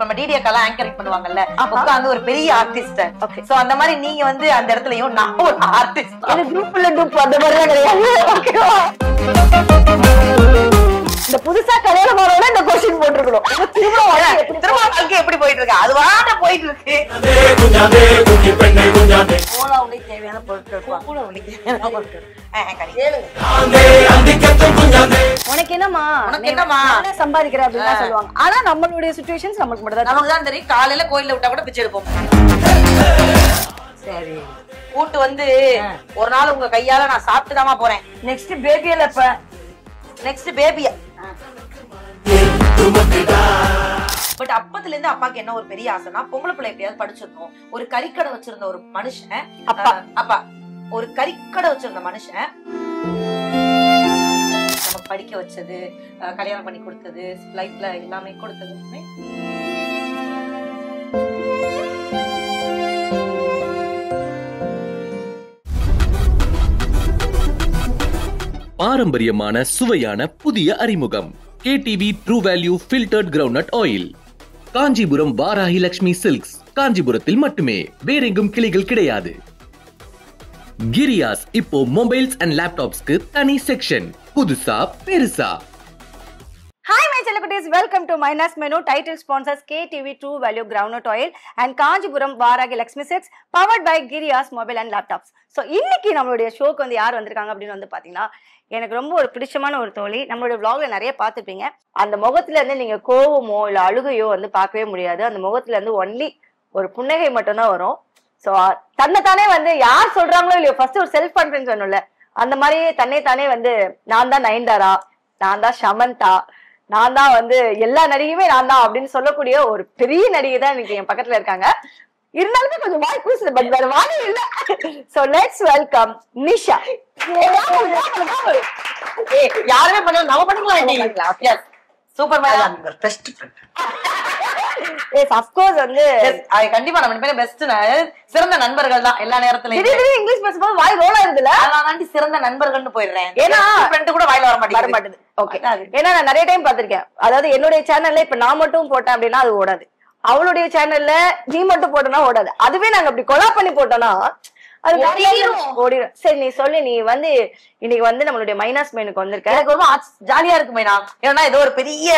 நம்ம டிடிஎக்கால ஆங்கரிங் பண்ணுவாங்கல்ல உட்கார்ந்து ஒரு பெரிய ஆர்டிஸ்ட். சோ அந்த மாதிரி நீங்க வந்து அந்த இடத்துலயும் நான் ஒரு ஆர்டிஸ்ட். இது குரூப்ல டூப் அந்த மாதிரி தான் கிடையாது. ஓகேவா? இந்த புதுசா கல்யாணம் ஆனவங்க இந்த क्वेश्चन போட்டுறோம். திரும்ப வாழ்க்கை எப்படி போயிட்டு இருக்கு? அதுவாட போயிட்டு இருக்கு. போலாவுடைய தேவையான பொருட்கள் உனக்கு என்னமா சம்பாதிக்கிற அப்படின்னு சொல்லுவாங்க. ஆனா நம்மளுடைய சிச்சுவேஷன்ஸ் நமக்கு மட்டும் தான் நமக்கு தான் தெரியும். காலையில கோயில்ல விட்டா கூட பிச்சை எடுப்போம். சரி கூட்டு வந்து ஒரு நாள் உங்க கையால நான் சாப்பிட்டுதாமா போறேன். நெக்ஸ்ட் பேபியில இப்ப நெக்ஸ்ட் பேபிய பட் அப்பத்துல இருந்து அப்பாக்கு என்ன ஒரு பெரிய ஆசைனா பொம்பளை பிள்ளை எப்படியாவது படிச்சிருந்தோம். ஒரு கறிக்கடை வச்சிருந்த ஒரு மனுஷன் அப்பா ஒரு கறிக்கடை வச்சிருந்த மனுஷன் நமக்கு படிக்க வச்சது, கல்யாணம் பண்ணி கொடுத்தது, லைஃப்ல எல்லாமே கொடுத்தது. பாரம்பரியமான சுவையான புதிய அறிமுகம் KTV true value filtered groundnut oil. Kanchipuram Varahi Lakshmi silks, காஞ்சிபுரத்தில் மட்டுமே, வேறெங்கும் கிளைகள் கிடையாது. கிரியாஸ் இப்போ மொபைல்ஸ் அண்ட் லேப்டாப்ஸ்க்கு தனி செக்ஷன், புதுசா பெருசா. Hi my celebrities, welcome to Minus Menu. Title sponsors KTV True Value Groundnut Oil and Kanjipuram Varagi Lakshmi Sets, powered by Girias Mobile and Laptops. So இன்னைக்கு நம்மளுடைய ஷோக்கு வந்து யார் வந்திருக்காங்க அப்படின்னு வந்து பாத்தீங்கன்னா, எனக்கு ரொம்ப ஒரு பிடிச்சமான ஒரு தோழி. நம்மளுடைய vlogல நிறைய பார்த்துருப்பீங்க. அந்த முகத்துல இருந்து நீங்க கோவமோ இல்ல அழுகையோ வந்து பார்க்கவே முடியாது. அந்த முகத்துல இருந்து ஒன்லி ஒரு புன்னகை மட்டும் தான் வரும். ஸோ தன்னைத்தானே வந்து யார் சொல்றாங்களோ இல்லையோ ஃபர்ஸ்ட் ஒரு செல்ஃப் கான்ஃபிடன்ஸ் வேணும்ல, அந்த மாதிரியே தன்னைத்தானே வந்து நான் தான் நயன்தாரா, நான் தான் சமந்தா, நான் தான் வந்து எல்லா நடிகையுமே நான் தான் அப்படின்னு சொல்லக்கூடிய ஒரு பெரிய நடிகை தான் இன்னைக்கு என் பக்கத்துல இருக்காங்க. இருந்தாலுமே கொஞ்சம் வாய் கூசுது, பட் வேற வாய் இல்ல. So let's welcome Nisha. யாருமே பண்ணல, நம்ம பண்ணிக்கலாம். Super madam, best friend. Yes of course வந்து கண்டிப்பா நம்ம பேரு பெஸ்ட், சிறந்த நண்பர்கள் தான் எல்லா நேரத்துலயும். திடீர்னு இங்கிலீஷ் பேசும்போது வாய் ரோல் ஆயிருதுல, அதனால சிறந்த நண்பர்கள்னு போயிடுறேன். ஏன்னா ஃப்ரெண்ட் கூட வாயில வர மாட்டேங்குது. ஓகே, ஏன்னா நான் நிறைய டைம் பாத்திருக்கேன். அதாவது என்னுடைய சேனல்ல இப்ப நான் மட்டும் போட்டேன் அப்படின்னா அது ஓடாது, அவளுடைய சேனல்ல நீ மட்டும் போட்டோம்னா ஓடாது. அதுவே நாங்க அப்படி கொலா பண்ணி போட்டோம்னா அது ஓடிடும். சரி நீ சொல்லி, நீ வந்து இன்னைக்கு வந்து நம்மளுடைய மைனஸ் மெனுக்கு வந்திருக்க. எனக்கு ரொம்ப ஜாலியா இருக்கு மைனா. ஏன்னா ஏதோ ஒரு பெரிய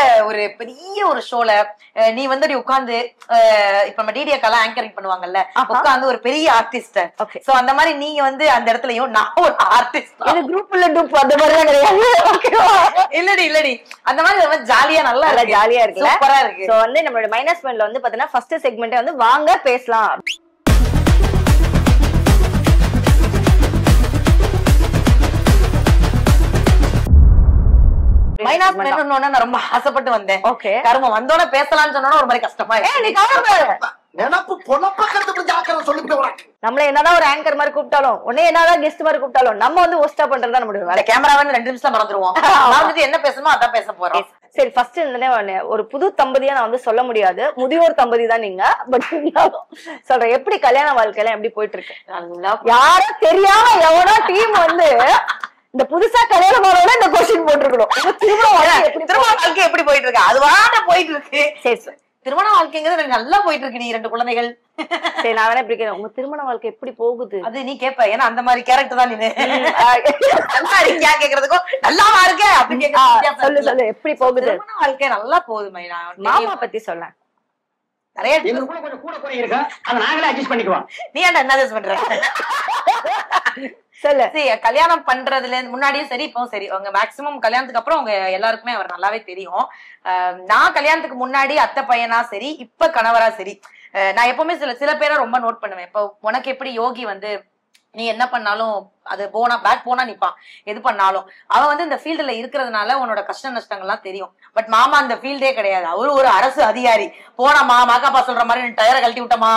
ஒரு ஷோல நீ வந்து உட்கார்ந்து இப்ப நம்ம டிடிஎக்கால ஆங்கரிங் பண்ணுவாங்கல்ல, உட்கார்ந்து ஒரு பெரிய ஆர்டிஸ்ட். சோ அந்த மாதிரி நீங்க வந்து அந்த இடத்துலயும் நான் ஒரு ஆர்டிஸ்ட். இது குரூப்ல டூப் அந்த மாதிரி தான் கிடையாது. ஓகேவா? இல்லடி அந்த மாதிரி ஜாலியா நல்லா ஜாலியா இருக்கு, சூப்பரா இருக்கு. சோ வந்து நம்மளுடைய மைனஸ் மென்ல வந்து பாத்தீங்கன்னா ஃபர்ஸ்ட் செக்மெண்ட் வந்து வாங்க பேசலாம். மைனஸ் மெனுன்னு நான் ரொம்ப ஆசைப்பட்டு வந்தேன். ஓகே, கரும வந்தோட பேசலாம்னு சொன்னா ஒரு மாதிரி கஷ்டமா இருக்கு. நம்மள என்னதான் ஒரு ஆங்கர் மாதிரி கூப்பிட்டாலும், உடனே என்னதான் கெஸ்ட் மாதிரி கூப்பிட்டாலும் நம்ம வந்து ஹோஸ்டா பண்றதா நம்மளுடைய வேலை. கேமராவன் 2 நிமிஷம் மறந்துருவோம். நான் வந்து என்ன பேசணுமோ அதான் பேச போறோம். சரி, ஃபர்ஸ்ட் இருந்தே ஒரு புது தம்பதியா நான் வந்து சொல்ல முடியாது, முதியோர் தம்பதி தான் நீங்க. பட் சொல்றேன், எப்படி கல்யாண வாழ்க்கையில எப்படி போயிட்டு இருக்கு? யாரும் தெரியாம எவனோ டீம் வந்து இந்த புதுசா கல்யாணம் ஆனவங்க இந்த क्वेश्चन போட்டுறோம். திருமண வாழ்க்கை எப்படி போயிட்டு இருக்கு? அதுவாட போயிட்டு இருக்கு. சரி சார், திருமண வாழ்க்கைங்கிறது நல்லா போயிட்டு இருக்கு. நீ 2 குழந்தைகள். சரி, நான் வேணா இப்படி கேட்கிறேன், உங்க திருமண வாழ்க்கை எப்படி போகுது? அது நீ கேப்ப, ஏன்னா அந்த மாதிரி கேரக்டர் தான் நீ. நல்லா இருக்கியா கேக்குறதுக்கும் நல்லாவா இருக்க அப்படி கேட்க. சொல்லு எப்படி போகுது? திருமண வாழ்க்கை நல்லா போகுது மைனா. மாமா பத்தி சொல்ல நிறைய கூட குறை இருக்கு, அதை நாங்களே அட்ஜஸ்ட் பண்ணிக்குவோம். நீ ஏன்டா என்ன அட்ஜஸ்ட் பண்ற? சொல்லு. கல்யாணம் பண்றதுல முன்னாடியும் சரி இப்பவும் சரி, அவங்க மேக்சிமம் கல்யாணத்துக்கு அப்புறம் அவங்க எல்லாருக்குமே அவர் நல்லாவே தெரியும். நான் கல்யாணத்துக்கு முன்னாடி அத்தை பையனா சரி, இப்ப கணவரா சரி, நான் எப்பவுமே சில பேரை ரொம்ப நோட் பண்ணுவேன். இப்போ உனக்கு எப்படி யோகி வந்து நீ என்ன பண்ணாலும் அது பேக் போனா நிப்பான். எது பண்ணாலும் அவன் வந்து இந்த ஃபீல்டுல இருக்கிறதுனால உன்னோட கஷ்ட நஷ்டங்கள்லாம் தெரியும். பட் மாமா அந்த ஃபீல்டே கிடையாது. அவரு ஒரு அரசு அதிகாரி. போனமா மாக்காப்பா சொல்ற மாதிரி டயரை கழட்டி விட்டமா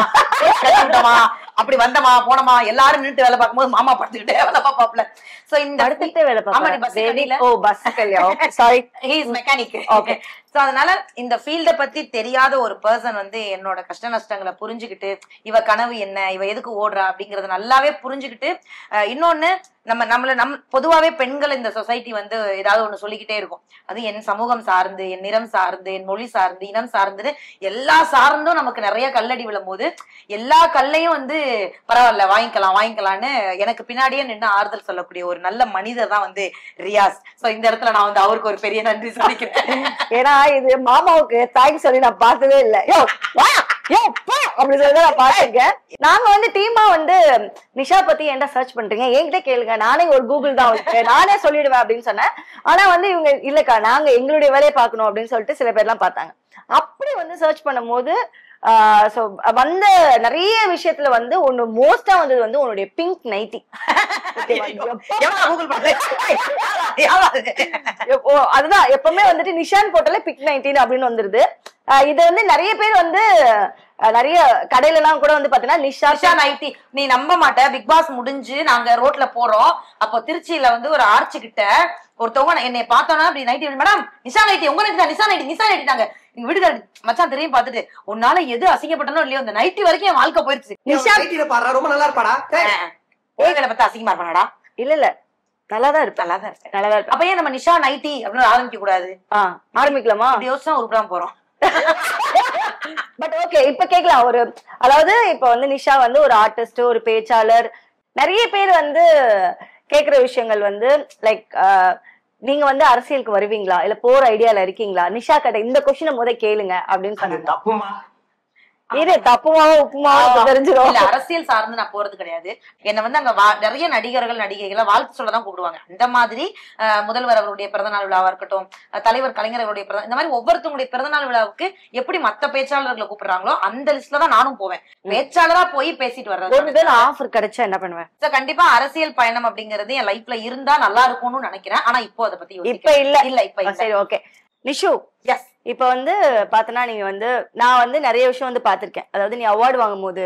அப்படி வந்தமா போனமா எல்லாரும் நின்று வேலை பார்க்கும்போது மாமா படுத்துக்கிட்டே வேலை பார்ப்பாப்ல. சோ இந்த அடுத்துட்டே வேலை பார்ப்பாரு. ஓ பஸ் கல்யாணம், sorry, he is mechanic. Okay, so அதனால இந்த ஃபீல்ட பத்தி தெரியாத ஒரு பர்சன் வந்து என்னோட கஷ்ட நஷ்டங்களை புரிஞ்சுக்கிட்டு இவ கனவு என்ன, இவ எதுக்கு ஓடுறா அப்படிங்கறத நல்லாவே புரிஞ்சுக்கிட்டு இன்னொன்னு நம்ம பொதுவாவே பெண்கள் இந்த சொசைட்டி வந்து ஏதாவது ஒண்ணு சொல்லிக்கிட்டே இருக்கும். அது என் சமூகம் சார்ந்து, என் நிறம் சார்ந்து, என் மொழி சார்ந்து, இனம் சார்ந்து எல்லா சார்ந்தும் நமக்கு நிறைய கல்லடி விழும் போது எல்லா கல்லையும் வந்து பரவாயில்ல வாங்கிக்கலாம்னு எனக்கு பின்னாடியே நின்று ஆறுதல் சொல்லக்கூடிய ஒரு நல்ல மனிதர் தான் வந்து ரியாஸ். சோ இந்த இடத்துல நான் வந்து அவருக்கு ஒரு பெரிய நன்றி சொல்லிக்கிறேன். ஏன்னா இது மாமாவுக்கு தேங்க்ஸ் சொல்லி நான் பார்த்ததே இல்லை. அப்படி சொல்லி நான் பாத்திருக்கேன். நாங்க வந்து டீமா வந்து நிஷா பத்தி என்ன சர்ச் பண்றீங்க என்கிட்ட கேளுங்க, நானே ஒரு கூகுள் தான் வச்சிருக்கேன், நானே சொல்லிடுவேன் அப்படின்னு சொன்னேன். ஆனா வந்து இவங்க இல்லக்கா நாங்க எங்களுடைய வேலையை பார்க்கணும் அப்படின்னு சொல்லிட்டு சில பேர்லாம் பார்த்தாங்க. அப்படி வந்து சர்ச் பண்ணும் போது சோ வந்த நிறைய விஷயத்துல வந்து ஒண்ணு மோஸ்டா வந்தது வந்து உன்னுடைய பிங்க் நைட்டி. அதுதான் எப்பவுமே வந்துட்டு நிஷான் போட்டாலே பிங்க் நைட்டின்னு அப்படின்னு வந்துருது. இது வந்து நிறைய பேர் வந்து நிறைய கடையில எல்லாம் கூட வந்து பாத்தீங்கன்னா நிஷா நைட்டி. நீ நம்ப மாட்ட, பிக் பாஸ் முடிஞ்சு நாங்க ரோட்ல போறோம், அப்போ திருச்சியில வந்து ஒரு ஆர்ச்சு கிட்ட ஒருத்தவங்க என்னை பார்த்தோன்னா அப்படி நைட்டி, மேடம் நிஷா நைட்டி உங்க நைட்டி தான், நிஷா நைட்டிட்டாங்க. எங்க வீட்டுக்கார மச்சான் தெரியும் பார்த்துட்டு உன்னால எது அசிங்கப்பட்டனோ இல்லையோ அந்த நைட்டி வரைக்கும் என் வாழ்க்கை போயிருச்சு. நிஷா பாடுறா ரொம்ப நல்லா இருப்பாடா, ஏகளை பத்தி அசிங்கமா இருப்பானடா? இல்ல நல்லாதான் இருப்பேன், நல்லாதான் இருப்பேன். அப்ப ஏன் நம்ம நிஷா நைட்டி அப்படின்னு ஆரம்பிக்க கூடாது? ஆரம்பிக்கலாமா? யோசிச்சா உருப்படாம போறோம். பட் ஓகே இப்ப கேக்கலாம். ஒரு அதாவது இப்ப வந்து நிஷா வந்து ஒரு ஆர்டிஸ்ட், ஒரு பேச்சாளர். நிறைய பேர் வந்து கேக்குற விஷயங்கள் வந்து லைக் நீங்க வந்து அரசியலுக்கு வருவீங்களா இல்ல போற ஐடியால இருக்கீங்களா, நிஷா கிட்ட இந்த கொஸ்டினை முத கேளுங்க அப்படின்னு சொன்னாங்க. தப்புமா? இது தப்புமாவோ உப்புமாவோ தெரிஞ்சிடும். இல்ல அரசியல் சார்ந்து நான் போறது கிடையாது. என்ன வந்து அங்க நிறைய நடிகர்கள் நடிகைகளை வாழ்த்து சொல்லதான் கூப்பிடுவாங்க. அந்த மாதிரி முதல்வர் அவருடைய பிறந்தநாள் விழாவா இருக்கட்டும், தலைவர் கலைஞர் அவருடைய இந்த மாதிரி ஒவ்வொருத்தவங்களுடைய பிறந்தநாள் விழாவுக்கு எப்படி மத்த பேச்சாளர்களை கூப்பிடுறாங்களோ அந்த லிஸ்ட்ல தான் நானும் போவேன். பேச்சாளரா போய் பேசிட்டு வர்றது. ஆஃபர் கிடைச்சா என்ன பண்ணுவேன்? கண்டிப்பா அரசியல் பயணம் அப்படிங்கறது என் லைஃப்ல இருந்தா நல்லா இருக்கும்னு நினைக்கிறேன். ஆனா இப்போ அதை பத்தி இப்ப இல்ல. இப்ப சரி ஓகே நிஷு. எஸ். இப்ப வந்து பாத்தனா நீங்க வந்து நான் வந்து நிறைய விஷயம் வந்து பாத்திருக்கேன். அதாவது நீ அவார்டு வாங்கும் போது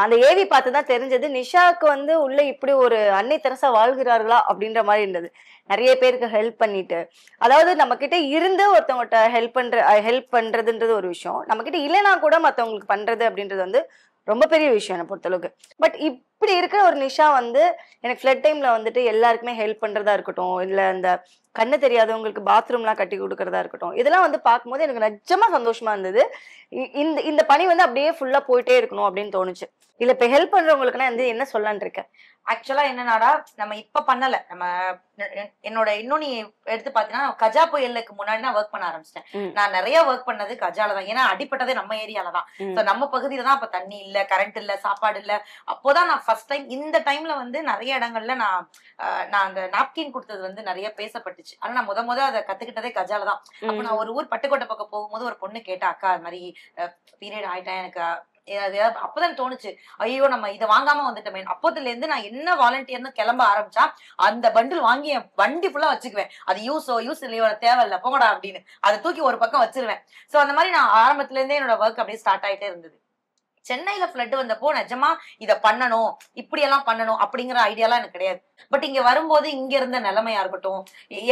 அந்த ஏவி பார்த்துதான் தெரிஞ்சது நிஷாக்கு வந்து உள்ள இப்படி ஒரு அன்னை தெரசா வாழ்கிறார்களா அப்படின்ற மாதிரி இருந்தது. நிறைய பேருக்கு ஹெல்ப் பண்ணிட்டு, அதாவது நம்ம கிட்ட இருந்து ஒருத்தவங்ககிட்ட ஹெல்ப் பண்றதுன்றது ஒரு விஷயம், நம்ம கிட்ட இல்லைன்னா கூட மத்தவங்களுக்கு பண்றது அப்படின்றது வந்து ரொம்ப பெரிய விஷயம் என்னை பொறுத்தளவுக்கு. பட் இப்படி இருக்கிற ஒரு நிஷா வந்து எனக்கு ஃபிளட் டைம்ல வந்துட்டு எல்லாருக்குமே ஹெல்ப் பண்றதா இருக்கட்டும், இல்ல அந்த கண்ணு தெரியாதவங்களுக்கு பாத்ரூம்லாம் கட்டி கொடுக்கறதா இருக்கட்டும், இதெல்லாம் வந்து பார்க்கும்போது எனக்கு நிஜமா சந்தோஷமா இருந்தது. இந்த பணி வந்து அப்படியே ஃபுல்லா போயிட்டே இருக்கணும் அப்படின்னு தோணுச்சு. இல்ல இப்ப ஹெல்ப் பண்றவங்களுக்குன்னா வந்து என்ன சொல்லலான்னு இருக்கேன். ஆக்சுவலா என்னன்னாடா நம்ம இப்ப பண்ணல, நம்ம என்னோட இன்னும் நீ எடுத்து பாத்தீங்கன்னா கஜா புயலுக்கு முன்னாடி நான் ஒர்க் பண்ண ஆரம்பிச்சிட்டேன். நான் நிறைய ஒர்க் பண்ணது கஜால தான். ஏன்னா அடிப்பட்டதே நம்ம ஏரியால தான், நம்ம பகுதியில தான். அப்ப தண்ணி இல்ல, கரண்ட் இல்ல, சாப்பாடு இல்ல. அப்போதான் நான் ஃபர்ஸ்ட் டைம் இந்த டைம்ல வந்து நிறைய இடங்கள்ல நான் அந்த நாப்கின் கொடுத்தது வந்து நிறைய பேசப்பட்டுச்சு. ஆனா நான் முத அதை கத்துக்கிட்டதே கஜால தான். அப்ப நான் ஒரு ஊர் பட்டுக்கோட்டை பக்கம் போகும்போது ஒரு பொண்ணு கேட்டா, அக்கா அது மாதிரி பீரியட் ஆயிட்டேன் எனக்கு, அப்பதான் தோணுச்சு ஐயோ நம்ம இதை வாங்காம வந்துட்டோமே. அப்போதுல இருந்து நான் என்ன வாலண்டியர்னு கிளம்ப ஆரம்பிச்சா அந்த பண்டில் வாங்கி என் வண்டி ஃபுல்லா வச்சுக்குவேன். அது யூஸ் இல்லையோ தேவையில்ல போங்கடா அப்படின்னு அதை தூக்கி ஒரு பக்கம் வச்சிருவேன். சோ அந்த மாதிரி நான் ஆரம்பத்துல இருந்தே என்னோட ஒர்க் அப்படியே ஸ்டார்ட் ஆயிட்டே இருந்தது. சென்னையில ஃபிளட் வந்தப்போ நிஜமா இதை பண்ணணும், இப்படி எல்லாம் பண்ணணும் அப்படிங்கிற ஐடியாலாம் எனக்கு கிடையாது. பட் இங்க வரும்போது இங்க இருந்த நிலைமையா இருக்கட்டும்,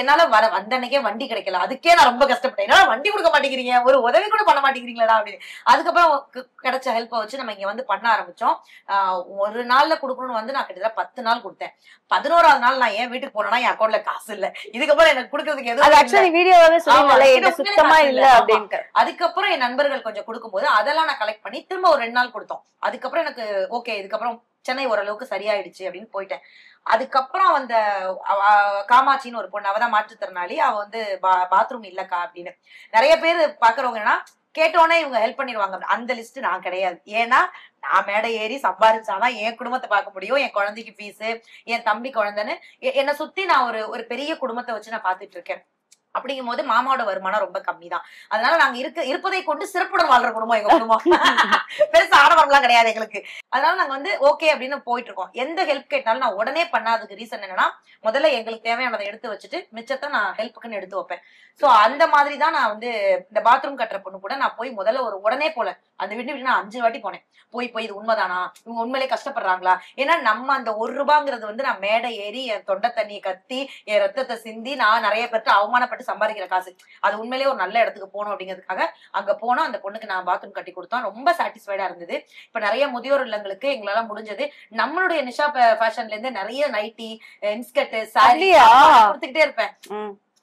என்னால வந்த அன்னைக்கே வண்டி கிடைக்கல, அதுக்கே நான் ரொம்ப கஷ்டப்பட்டேன். என்னால வண்டி கொடுக்க மாட்டேங்கிறீங்க, ஒரு உதவி கூட பண்ண மாட்டேங்கிறீங்களா அப்படின்னு. அதுக்கப்புறம் கிடைச்ச ஹெல்ப்பை வச்சு நம்ம இங்க வந்து பண்ண ஆரம்பிச்சோம். ஒரு நாள்ல கொடுக்கணும்னு வந்து நான் கிட்டத்தட்ட 10 நாள் கொடுத்தேன். 11வது நாள் நான் ஏன் வீட்டுக்கு போனேன்னா என் அக்கௌண்ட்ல காசு இல்ல, இதுக்கப்புறம் எனக்கு கொடுக்கறதுக்கு எதுவும். அதுக்கப்புறம் என் நண்பர்கள் கொஞ்சம் கொடுக்கும்போது அதெல்லாம் நான் கலெக்ட் பண்ணி திரும்ப ஒரு 2 நாள் கொடுத்தோம். அதுக்கப்புறம் எனக்கு ஓகே இதுக்கப்புறம் சென்னை ஓரளவுக்கு சரியாயிடுச்சு அப்படின்னு போயிட்டேன். அதுக்கப்புறம் அந்த காமாட்சின்னு ஒரு பொண்ணு, அவதான் மாற்றுத்திறனாளி, அவ வந்து பாத்ரூம் இல்லக்கா அப்படின்னு நிறைய பேர் பாக்குறவங்க என்ன கேட்டோன்னே இவங்க ஹெல்ப் பண்ணிடுவாங்க. அந்த லிஸ்ட் நான் கிடையாது. ஏன்னா நான் மேடை ஏறி சம்பாதிச்சாதான் என் குடும்பத்தை பார்க்க முடியும், என் குழந்தைக்கு ஃபீஸ், என் தம்பி குழந்தைன்னு என்னை சுத்தி நான் ஒரு பெரிய குடும்பத்தை வச்சு நான் பாத்துட்டு இருக்கேன். அப்படிங்கும் போது மாமாவோட வருமானம் ரொம்ப கம்மி தான். அதனால நாங்க இருப்பதை கொண்டு சிறப்புடன் வாழ்ற குடும்பம் எங்க குடும்பம். பெருசா ஆடம்பரம்லாம் கிடையாது எங்களுக்கு. அதனால நாங்க வந்து ஓகே அப்படின்னு போயிட்டு இருக்கோம். எந்த ஹெல்ப் கேட்டாலும் நான் உடனே பண்ணாததுக்கு ரீசன் என்னன்னா, முதல்ல எங்களுக்கு தேவையானதை எடுத்து வச்சுட்டு மிச்சத்தை நான் ஹெல்ப்புக்குன்னு எடுத்து வைப்பேன். சோ அந்த மாதிரி தான் நான் வந்து இந்த பாத்ரூம் கட்டுற பொண்ணு கூட நான் போய் முதல்ல உடனே போல அந்த வீட்டு நான் 5 வாட்டி போனேன். போய் இது உண்மைதானா, இவங்க உண்மையிலே கஷ்டப்படுறாங்களா. ஏன்னா நம்ம அந்த 1 ரூபாங்கிறது வந்து நான் மேடை ஏறி என் தொண்டை தண்ணியை கத்தி என் ரத்தத்தை சிந்தி நான் நிறைய பேருக்கு அவமானப்பட்ட கஷ்டப்பட்டு சம்பாதிக்கிற காசு. அது உண்மையிலேயே ஒரு நல்ல இடத்துக்கு போகணும் அப்படிங்கிறதுக்காக அங்க போனா அந்த பொண்ணுக்கு நான் பாத்ரூம் கட்டி கொடுத்தோம். ரொம்ப சாட்டிஸ்ஃபைடா இருந்தது. இப்ப நிறைய முதியோர் இல்லங்களுக்கு எங்களால முடிஞ்சது நம்மளுடைய நிஷா ஃபேஷன்ல இருந்து நிறைய நைட்டி, இன்ஸ்கர்ட், சாரி கொடுத்துக்கிட்டே இருப்பேன்.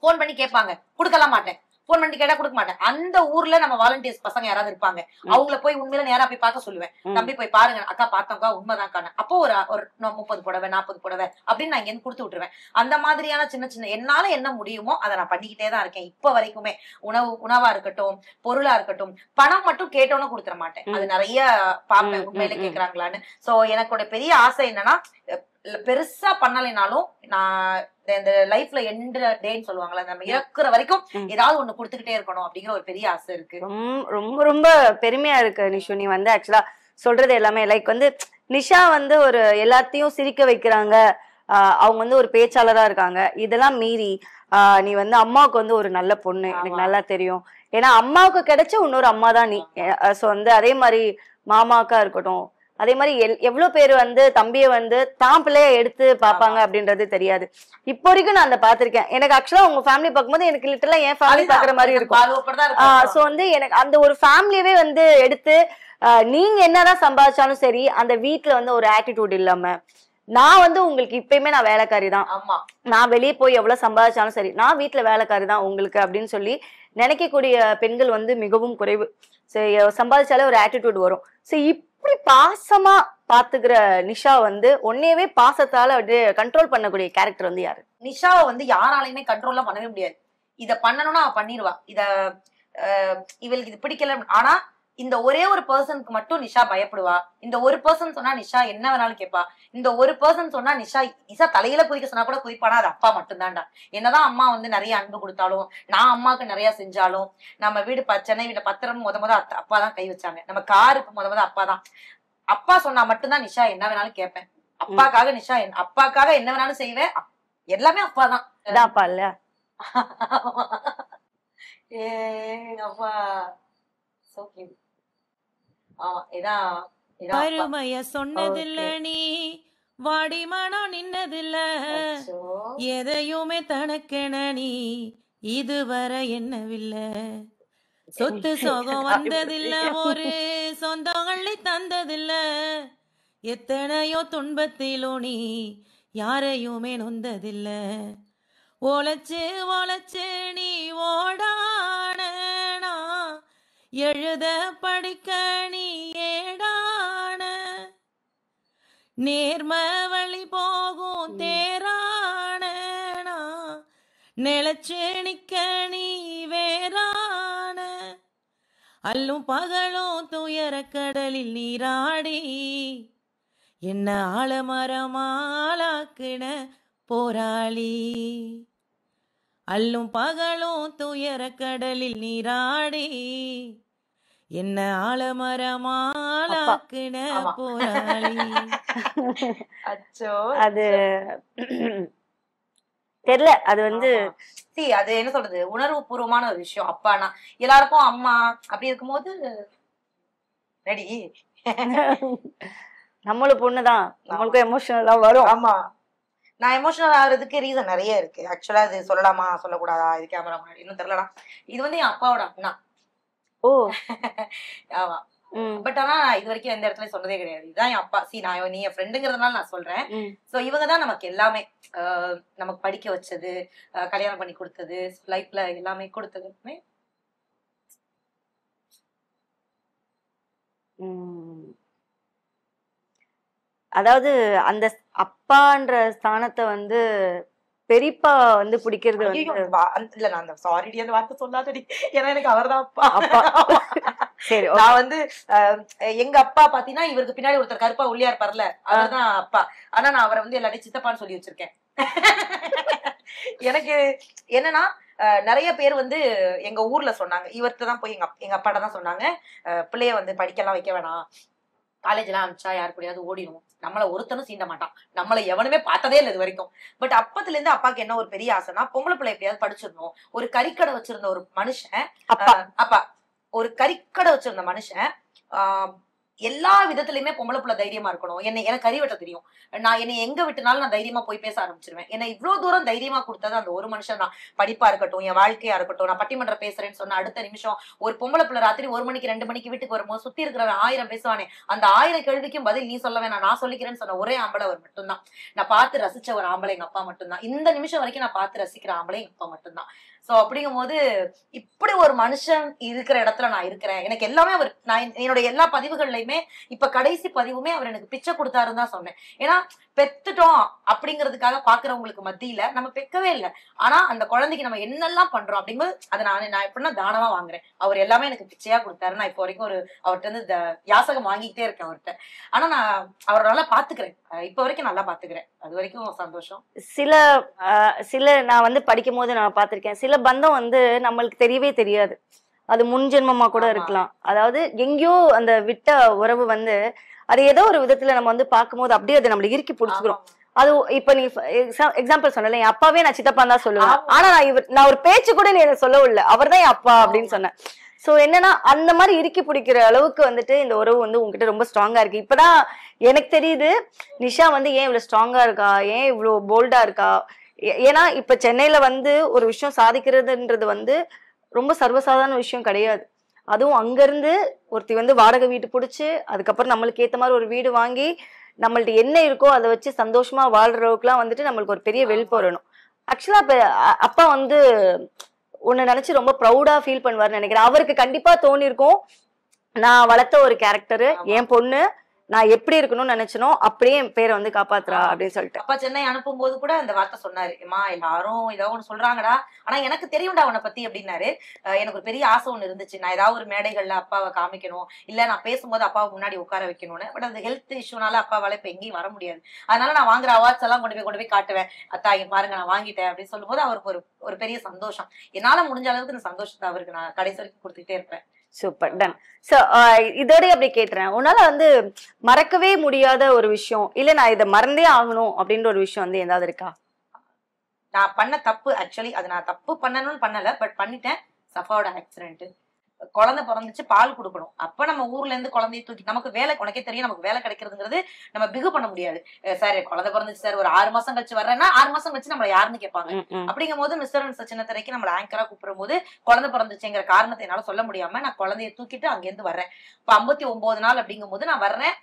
போன் பண்ணி கேட்பாங்க, கொடுக்கலாம் மாட்டேன். போன் பண்ணி கேட்டா கொடுக்க மாட்டேன். அந்த ஊர்ல நம்ம வாலண்டியர்ஸ் பசங்க யாராவது இருப்பாங்க, அவங்கள போய் உண்மையில நேரா போய் பார்க்க சொல்லுவேன். தம்பி போய் பாருங்க, அக்கா பார்த்தோம்க்கா, உண்மைதான். அப்போ ஒரு 30 புடவை 40 புடவை அப்படின்னு நான் இங்க கொடுத்து விட்டுருவேன். அந்த மாதிரியான சின்ன சின்ன என்னால என்ன முடியுமோ அதை நான் பண்ணிக்கிட்டே தான் இருக்கேன் இப்ப வரைக்குமே. உணவா இருக்கட்டும், பொருளா இருக்கட்டும், பணம் மட்டும் கேட்டோன்னு கொடுத்துட மாட்டேன். அது நிறைய பாப்பேன் உண்மையில கேக்குறாங்களான்னு. சோ எனக்கோட பெரிய ஆசை என்னன்னா, பெருசா பண்ணலைனாலும் நான் இந்த லைஃப்ல எண்ட் டேன்னு சொல்லுவாங்கல்ல, நம்ம இறக்குற வரைக்கும் ஏதாவது ஒண்ணு கொடுத்துக்கிட்டே இருக்கணும் அப்படிங்கிற ஒரு பெரிய ஆசை இருக்கு. ரொம்ப ரொம்ப பெருமையா இருக்கு நிஷு. நீ வந்து ஆக்சுவலா சொல்றது எல்லாமே லைக் வந்து நிஷா வந்து ஒரு எல்லாத்தையும் சிரிக்க வைக்கிறாங்க, அவங்க வந்து ஒரு பேச்சாளரா இருக்காங்க. இதெல்லாம் மீறி நீ வந்து அம்மாவுக்கு வந்து ஒரு நல்ல பொண்ணு, எனக்கு நல்லா தெரியும். ஏன்னா அம்மாவுக்கு கிடைச்ச இன்னொரு அம்மா தான் நீ. சோ வந்து அதே மாதிரி மாமாக்கா இருக்கட்டும், அதே மாதிரி எவ்வளவு பேர் வந்து தம்பிய வந்து தான் பிள்ளைய எடுத்து பாப்பாங்க அப்படின்றது தெரியாது. இப்போ வரைக்கும் நான் அந்த பாத்திருக்கேன். எனக்கு ஆக்சுவலா உங்க ஃபேமிலி பார்க்கும்போது எனக்கு லிட்டரலா என் ஃபேமிலி பாக்குற மாதிரி இருக்கும். சோ வந்து எனக்கு அந்த ஒரு ஃபேமிலியவே வந்து எடுத்து நீங்க என்னதான் சம்பாதிச்சாலும் சரி, அந்த வீட்டுல வந்து ஒரு ஆட்டிடியூட் இல்லாம, நான் வந்து உங்களுக்கு இப்பயுமே நான் வேலைக்காரி தான், நான் வெளியே போய் எவ்வளவு சம்பாதிச்சாலும் சரி நான் வீட்டுல வேலைக்காரி தான் உங்களுக்கு அப்படின்னு சொல்லி நினைக்கக்கூடிய பெண்கள் வந்து மிகவும் குறைவு. சம்பாதிச்சாலே ஒரு ஆட்டிடியூட் வரும். சோ இப்படி பாசமா பாத்துக்கிற நிஷா வந்து உன்னையவே பாசத்தால அப்படியே கண்ட்ரோல் பண்ணக்கூடிய கேரக்டர் வந்து யாரு? நிஷாவை வந்து யாராலையுமே கண்ட்ரோல்லாம் பண்ணவே முடியாது. இத பண்ணணும்னா அவ பண்ணிடுவா. இவளுக்கு இது பிடிக்கல, ஆனா இந்த ஒரே ஒரு பர்சனுக்கு மட்டும் நிஷா பயப்படுவா. இந்த ஒரு பர்சன் சொன்னா நிஷா என்ன வேணாலும் கேட்பா. இந்த ஒரு பர்சன் சொன்னா நிஷா தலையில குதிக்க சொன்னா கூட குதிப்பானா, அது அப்பா மட்டும்தான்டா. என்னதான் அம்மா வந்து நிறைய அன்பு கொடுத்தாலும், நான் அம்மாவுக்கு நிறைய செஞ்சாலும், நம்ம வீடு சென்னை வீட்டுல பத்திரம் முத அப்பா தான் கை வச்சாங்க. நம்ம காருக்கு முத அப்பா தான். அப்பா சொன்னா மட்டும்தான் நிஷா என்ன வேணாலும் கேட்பேன். அப்பாக்காக என்ன வேணாலும் செய்வேன். எல்லாமே அப்பா தான். அப்பா இல்ல அப்பா அருமைய சொன்னதில்ல நீ, வாடி மனம் நின்னதில்ல, எதையுமே தனக்கென நீ இதுவரை என்னவில்ல, சொத்து சோகம் வந்ததில்ல, ஒரு சொந்தங்களை தந்ததில்ல, எத்தனையோ துன்பத்திலும் நீ யாரையுமே நொந்ததில்ல, ஒழைச்சு ஒழைச்சு நீ ஓடான, எழுத படிக்க நீ ஏடான, நேர்ம வழி போகும் தேரான, நிலச்சு நிக்க நீ வேறான, அல்லும் பகலும் துயர கடலில் நீராடி என்ன ஆலமரமாலாக்குன போராளி, அல்லும் பகலும் துயர கடலில் நீராடி என்ன ஆலமரமாலாக்குன போராளி. அச்சோ, அது தெரியல. அது வந்து அது என்ன சொல்றது, உணர்வு பூர்வமான ஒரு விஷயம். அப்பானா எல்லாருக்கும் அம்மா அப்படி இருக்கும்போது ரெடி. நம்மளும் பொண்ணுதான், நம்மளுக்கும் எமோஷனலா வரும். ஆமா, நான் எமோஷனல் ஆகுறதுக்கு ரீசன் நிறைய இருக்கு. ஆக்சுவலா இது சொல்லலாமா சொல்லக்கூடாதா, இது கேமரா முன்னாடி இன்னும் தெரியலடா. இது வந்து என் அப்பாவோட அண்ணா. ஓ ஆமா. பட் ஆனா இது வரைக்கும் எந்த இடத்துல சொன்னதே கிடையாது. இதுதான் என் அப்பா. நீ என் ஃப்ரெண்டுங்கிறதுனால நான் சொல்றேன். சோ இவங்கதான் நமக்கு எல்லாமே, நமக்கு படிக்க வச்சது, கல்யாணம் பண்ணி கொடுத்தது, லைஃப்ல எல்லாமே கொடுத்ததுமே. அதாவது அந்த அப்பான்ற ஸ்தானத்தை வந்து பெரியப்பா வந்து பிடிக்கிறது வந்து இல்ல, நான் அந்த சாரிடி அந்த வார்த்தை சொல்லாதடி, ஏன்னா எனக்கு அவர்தான் அப்பா. சரி, நான் வந்து எங்க அப்பா பாத்தீங்கன்னா இவருக்கு பின்னாடி ஒருத்தர் கருப்பா ஒல்லியா இருப்பார்ல, அவர்தான் அப்பா. ஆனா நான் அவரை வந்து எல்லாத்தையும் சித்தப்பான்னு சொல்லி வச்சிருக்கேன். எனக்கு என்னன்னா நிறைய பேர் வந்து எங்க ஊர்ல சொன்னாங்க, இவர்கிட்ட தான் போய் எங்க அப்பாட்ட தான் சொன்னாங்க, பிள்ளைய வந்து படிக்கலாம் வைக்க வேணாம், காலேஜ் எல்லாம் அனுப்பிச்சா யாரு கூடயாவது ஓடிடும், நம்மள ஒருத்தனும் சீண்ட மாட்டான், நம்மள எவனுமே பார்த்ததே இல்லை இது வரைக்கும். பட் அப்பத்துல இருந்து அப்பாக்கு என்ன ஒரு பெரிய ஆசைனா, பொம்பளை பிள்ளை எப்படியாவது படிச்சிடணும். ஒரு கறிக்கடை வச்சிருந்த ஒரு மனுஷன், அப்பா ஒரு கறிக்கடை வச்சிருந்த மனுஷன் எல்லா விதத்துலயுமே பொம்பளை புள்ள தைரியமா இருக்கணும். எனக்கு கறி வெட்ட தெரியும். நான் என்னை எங்க விட்டுனாலும் நான் தைரியமா போய் பேச ஆரம்பிச்சிருவேன். என்னை இவ்வளவு தூரம் தைரியமா கொடுத்தது அந்த ஒரு மனுஷன் தான். படிப்பா இருக்கட்டும், என் வாழ்க்கையா இருக்கட்டும், நான் பட்டிமன்றம் பேசுறேன்னு சொன்ன அடுத்த நிமிஷம் ஒரு பொம்பளை புள்ள ராத்திரி 1 மணிக்கு 2 மணிக்கு வீட்டுக்கு வரும்போது சுத்தி இருக்கிற 1000 பேசுவானே, அந்த 1000 கேள்விக்கும் பதில் நீ சொல்ல வேணாம், நான் சொல்லிக்கிறேன்னு சொன்ன ஒரே ஆம்பளை அவர் மட்டும்தான். நான் பார்த்து ரசிச்ச ஒரு ஆம்பளை எங்க அப்பா மட்டும்தான். இந்த நிமிஷம் வரைக்கும் நான் பார்த்து ரசிக்கிற ஆம்பளை எங்க அப்பா மட்டும்தான். சோ அப்படிங்கும் போது இப்படி ஒரு மனுஷன் இருக்கிற இடத்துல நான் இருக்கிறேன். எனக்கு எல்லாமே அவர், நான் என்னோட எல்லா பதிவுகள்லயுமே இப்ப கடைசி பதிவுமே அவர் எனக்கு பிச்சை கொடுத்தாருன்னு தான் சொன்னேன். ஏன்னா பெத்துட்டோம் அப்படிங்கிறதுக்காக பாக்குறவங்களுக்கு மத்தியில நம்ம பெக்கவே இல்லை. ஆனா அந்த குழந்தைக்கு நம்ம என்னெல்லாம் பண்றோம் அப்படிங்கும்போது அதை நான் எப்படின்னா தானமா வாங்குறேன். அவர் எல்லாமே எனக்கு பிச்சையா கொடுத்தாரு. நான் இப்போ வரைக்கும் அவர்கிட்ட இருந்து யாசகம் வாங்கிக்கிட்டே இருக்கேன் அவர்கிட்ட. ஆனா நான் அவரை நல்லா பாத்துக்கிறேன், இப்ப வரைக்கும் நல்லா பாத்துக்கிறேன். அது வரைக்கும் சந்தோஷம். சில நான் வந்து படிக்கும் போது நான் பாத்திருக்கேன், சில பந்தம் வந்து நம்மளுக்கு தெரியவே தெரியாது, அது முன்ஜென்மமா கூட இருக்கலாம். அதாவது எங்கேயோ அந்த விட்ட உறவு வந்து அது ஏதோ ஒரு விதத்துல நம்ம வந்து பார்க்கும்போது அப்படியே அது நம்மள இறுக்கி பிடிச்சிக்கிறோம். அது இப்ப நீ எக்ஸாம்பிள் சொன்னல, என் அப்பாவே நான் சித்தப்பான்னு தான் சொல்லுவேன். ஆனா நான் ஒரு பேச்சு கூட நீ என்ன சொல்லவும் இல்லை, அவர் தான் என் அப்பா அப்படின்னு சொன்னேன். சோ என்னன்னா அந்த மாதிரி இறுக்கி பிடிக்கிற அளவுக்கு வந்துட்டு இந்த உறவு வந்து உங்ககிட்ட ரொம்ப ஸ்ட்ராங்கா இருக்கு. இப்பதான் எனக்கு தெரியுது நிஷா வந்து ஏன் இவ்வளவு ஸ்ட்ராங்கா இருக்கா, ஏன் இவ்வளவு போல்டா இருக்கா. ஏன்னா இப்ப சென்னையில வந்து ஒரு விஷயம் சாதிக்கிறதுன்றது வந்து ரொம்ப சர்வசாதாரண விஷயம் கிடையாது. அதுவும் அங்க இருந்து ஒருத்தி வந்து வாடகை வீடு பிடிச்சு அதுக்கப்புறம் நம்மளுக்கு ஏத்த மாதிரி ஒரு வீடு வாங்கி நம்மள்ட்ட என்ன இருக்கோ அதை வச்சு சந்தோஷமா வாழ்ற அளவுக்குலாம் வந்துட்டு நம்மளுக்கு ஒரு பெரிய வெல்ப் வரணும். ஆக்சுவலா இப்ப அப்பா வந்து உன்னை நினைச்சு ரொம்ப ப்ரௌடா ஃபீல் பண்ணுவாருன்னு நினைக்கிறேன். அவருக்கு கண்டிப்பா தோணி இருக்கும், நான் வளர்த்த ஒரு கேரக்டரு என் பொண்ணு நான் எப்படி இருக்கணும்னு நினைச்சனோ அப்படியே என் பேரை வந்து காப்பாத்துறா அப்படின்னு சொல்லிட்டு. அப்பா சென்னை அனுப்பும் போது கூட அந்த வார்த்தை சொன்னாரு, ஏமா எல்லாரும் ஏதாவது ஒண்ணு சொல்றாங்கடா, ஆனா எனக்கு தெரியும்டா அவனை பத்தி அப்படின்னாரு. எனக்கு ஒரு பெரிய ஆசை ஒண்ணு இருந்துச்சு, நான் ஏதாவது ஒரு மேடைகள்ல அப்பாவை காமிக்கணும், இல்ல நான் பேசும்போது அப்பாவை முன்னாடி உட்கார வைக்கணும்னு. பட் அந்த ஹெல்த் இஷ்யூனால அப்பாவால இப்ப எங்கேயும் வர முடியாது. அதனால நான் வாங்குற அவார்ட்ஸ் எல்லாம் கொண்டு போய் காட்டுவேன். அத்தா இங்க பாருங்க நான் வாங்கிட்டேன் அப்படின்னு சொல்லும் போது அவருக்கு ஒரு பெரிய சந்தோஷம். என்னால முடிஞ்ச அளவுக்கு இந்த சந்தோஷத்தை அவருக்கு நான் கடைசி வரைக்கும் கொடுத்துட்டே இருப்பேன். Super, ton. சோ இதோட அப்படி கேட்டுறேன், உன்னால வந்து மறக்கவே முடியாத ஒரு விஷயம், இல்ல நான் இதை மறந்தே ஆகணும் அப்படின்ற ஒரு விஷயம் வந்து ஏதாவது இருக்கா? நான் பண்ண தப்பு, ஆக்சுவலி அது நான் தப்பு பண்ணணும்னு பண்ணல, பட் பண்ணிட்டேன். சஃபாவோட ஆக்சிடென்ட், குழந்தை பிறந்துச்சு, பால் கொடுக்கணும். அப்ப நம்ம ஊர்ல இருந்து குழந்தைய தூக்கி, நமக்கு வேலை, உனக்கே தெரியும் நமக்கு வேலை கிடைக்கிறதுங்கிறது நம்ம பிகு பண்ண முடியாது. சார் குழந்தை பிறந்துச்சு சார், ஒரு 6 மாசம் கழிச்சு வர்றேன்னா 6 மாசம் கழிச்சு நம்மள யாருன்னு கேட்பாங்க. அப்படிங்கும் போது மிஸ்டர் அண்ட் சின்னத்திரைக்கு நம்மள ஆங்கரா கூப்பிடும் போது குழந்தை பிறந்துச்சுங்கிற காரணத்தை என்னால சொல்ல முடியாம நான் குழந்தைய தூக்கிட்டு அங்கிருந்து வர்றேன். இப்ப 59 நாள் அப்படிங்கும் போது நான் வர்றேன்.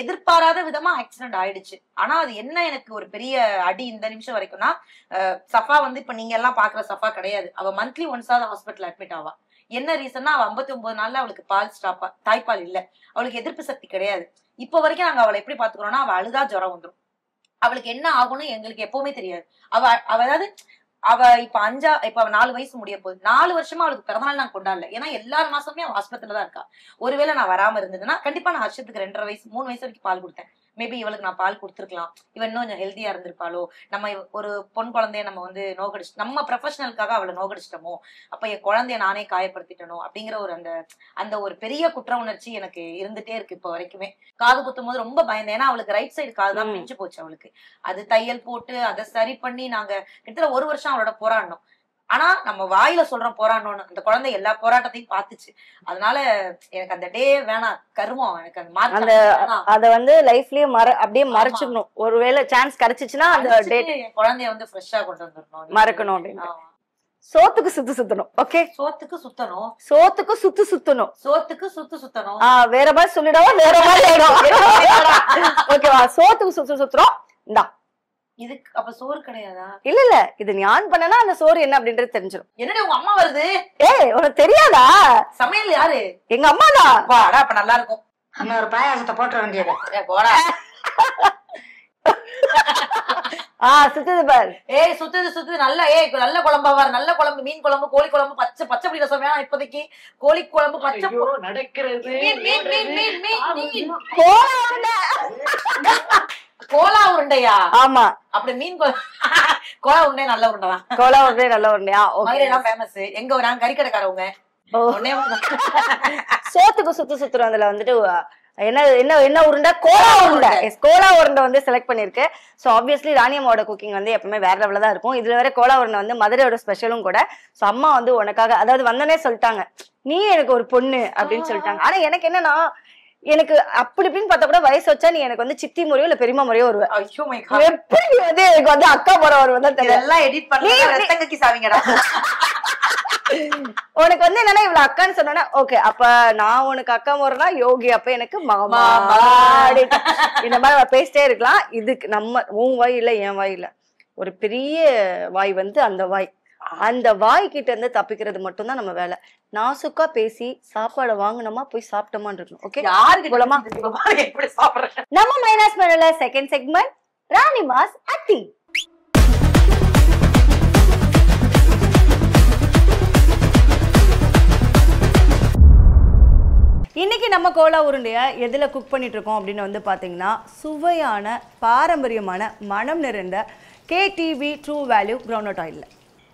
எதிர்பாராத விதமா ஆக்சிடென்ட் ஆயிடுச்சு. ஆனா அது என்ன எனக்கு ஒரு பெரிய அடி இந்த நிமிஷம் வரைக்கும்னா, சஃபா வந்து இப்ப நீங்க எல்லாம் பாக்குற சஃபா கிடையாது. அவ மந்த்லி ஒன்ஸாவது ஹாஸ்பிட்டல் அட்மிட் ஆவா. என்ன ரீசன்னா, அவ 59 நாள்ல அவளுக்கு பால் ஸ்டாப்பா, தாய்ப்பால் இல்ல, அவளுக்கு எதிர்ப்பு சக்தி கிடையாது. இப்ப வரைக்கும் நாங்க அவளை எப்படி பாத்துக்கிறோம்னா, அவ அழுதா ஜுரம் வந்துடும். அவளுக்கு என்ன ஆகும்னு எங்களுக்கு எப்பவுமே தெரியாது. அவ அதாவது இப்ப 4 வயசு முடிய போகுது. 4 வருஷமா அவளுக்கு பிறந்தநாள் நான் கொண்டாடல. ஏன்னா எல்லா மாசமே அவ ஹாஸ்பிட்டல்ல தான் இருக்கா. ஒருவேளை நான் வராம இருந்ததுன்னா கண்டிப்பா நான் வருஷத்துக்கு 2.5 வயசு 3 வயசு வரைக்கும் பால் கொடுத்தேன். மேபி இவளுக்கு நான் பால் கொடுத்துருக்கலாம், இவன் இன்னும் கொஞ்சம் ஹெல்த்தியா இருந்திருப்பாளோ, நம்ம ஒரு பொன் குழந்தைய நம்ம வந்து நோகடிச்சு நம்ம ப்ரொஃபஷனலுக்காக அவளை நோகடிச்சிட்டோமோ, அப்ப என் குழந்தைய நானே காயப்படுத்திட்டணும் அப்படிங்கிற ஒரு அந்த ஒரு பெரிய குற்ற உணர்ச்சி எனக்கு இருந்துட்டே இருக்கு இப்ப வரைக்குமே. காது குத்தும் போது ரொம்ப பயந்தேன். ஏன்னா அவளுக்கு ரைட் சைடு காது தான் பிஞ்சு போச்சு. அவளுக்கு அது தையல் போட்டு அதை சரி பண்ணி நாங்க கிட்டத்தட்ட 1 வருஷம் அவளோட போராடணும். ஆனா நம்ம வாயில சொல்றோம் போராடணும்னு, அந்த குழந்தை எல்லா போராட்டத்தையும் பாத்துச்சு. அதனால எனக்கு அந்த டே வேணாம், கருமம் எனக்கு அந்த அத வந்து லைஃப்லயே அப்படியே மறைச்சிடணும். ஒருவேளை சான்ஸ் கிடைச்சிச்சுன்னா அந்த டே குழந்தைய வந்து ஃப்ரெஷ்ஷா கொண்டு வந்துடணும், மறக்கணும் அப்படின்னு. சோத்துக்கு சுத்தணும். ஓகே, சோத்துக்கு சுத்தணும், சோத்துக்கு சுத்தணும், சோத்துக்கு சுத்தணும். வேற மாதிரி சொல்லிடவா, வேற மாதிரி ஆயிடும். ஓகேவா, சோத்துக்கு சுத்துறோம். இந்தா இதுக்கு அப்ப சோறு கிடையாதா? இல்ல இது நீ ஆன் பண்ணனா அந்த சோறு என்ன அப்படின்றது தெரிஞ்சிடும். என்னடி உங்க அம்மா வருது? ஏய் உனக்கு தெரியாதா? சமையல் யாரு? எங்க அம்மா தான். வாடா, அப்ப நல்லா இருக்கும். இன்னொரு பாயாசத்தை போட்ட வேண்டியது. போடா. சுத்துது பாரு. ஏய் சுத்துது நல்லா. நல்ல குழம்பா வாரு, நல்ல குழம்பு, மீன் குழம்பு, கோழி குழம்பு, பச்சை புளி ரசம் வேணாம் இப்போதைக்கு. கோழி குழம்பு, பச்சை நடக்கிறது கோலா உருண்டையா? ஆமா, அப்படி மீன் கோலா உருண்டை நல்ல உருண்டை தான். கோலா உருண்டை நல்ல உருண்டையா? மதுரைலாம் ஃபேமஸ். எங்க நாங்க கறிக்கடைக்காரவங்க. சோத்துக்கு சுத்துறோம். அதுல வந்துட்டு என்ன உருண்டை? கோலா உருண்டை. கோலா உருண்டை வந்து செலக்ட் பண்ணிருக்கு. சோ ஆப்வியஸ்லி ராணியம்மாவோட குக்கிங் வந்து எப்பவுமே வேற லெவல்ல தான் இருக்கும். இதுல வேற கோலா உருண்டை வந்து மதுரையோட ஸ்பெஷலும் கூட. சோ அம்மா வந்து உனக்காக, அதாவது வந்தனே சொல்லிட்டாங்க, நீ எனக்கு ஒரு பொண்ணு அப்படின்னு சொல்லிட்டாங்க. ஆனா எனக்கு என்னன்னா, எனக்கு அப்படி இப்படின்னு பார்த்தா கூட வயசு வச்சா நீ எனக்கு வந்து சித்தி முறையோ இல்ல பெரியமா முறையோ வருவேன். ஐயோ மை காட், எப்படி வந்து எனக்கு வந்து அக்கா முறை வருவதா தெரியல. இதெல்லாம் எடிட் பண்ணி ரத்தங்கக்கி சாவிங்கடா. உனக்கு வந்து என்னன்னா இவ்வளவு அக்கான்னு சொன்னா ஓகே, அப்ப நான் உனக்கு அக்கா முறைனா யோகி அப்ப எனக்கு மாமா இந்த மாதிரி பேசிட்டே இருக்கலாம். இதுக்கு நம்ம உன் வாய் இல்ல என் வாய் இல்ல, ஒரு பெரிய வாய் வந்து அந்த வாய், அந்த வாய் கிட்ட இருந்து தப்பிக்கிறது மட்டும்தான் நம்ம வேலை. நாசுக்கா பேசி சாப்பாடு வாங்கினோமா போய் சாப்பிட்டோமான்னு இருக்கணும். ஓகே, யாருக்கு போலாமா? எப்படி சாப்பிடுறேன். நம்ம மைனஸ் மெனுல செகண்ட் செக்மெண்ட் ராணிமாஸ் ஆக்டிங். இன்னைக்கு நம்ம கோலா உருண்டையை எதுல குக் பண்ணிட்டு இருக்கோம் அப்படின்னு வந்து பாத்தீங்கன்னா சுவையான பாரம்பரியமான மனம் நிறைந்த KTV ட்ரூ வேல்யூ கிரவுண்ட் ஆயில்ல.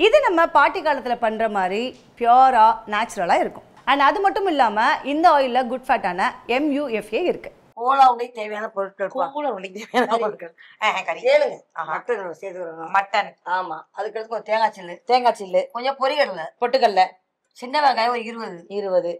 இது நம்ம பாட்டி காலத்துல பண்ற மாதிரி பியூரா நேச்சுரலா இருக்கும். அண்ட் அது மட்டும் இல்லாம இந்த ஆயில்ல குட் ஃபேட்டான MUFA இருக்கு. கோலா உண்டைக்கு தேவையான பொருட்கள் கூல உனக்கு தேவையான பொருட்கள். கறி, கேளுங்க. மட்டன் சேர்த்துக்கிறோம். மட்டன், ஆமா, அதுக்கு கொஞ்சம் தேங்காய் சில்லு, தேங்காய் சில்லு, கொஞ்சம் பொரிகடலை, பொட்டுக்கல்ல சின்ன வெங்காயம் ஒரு 20, 20,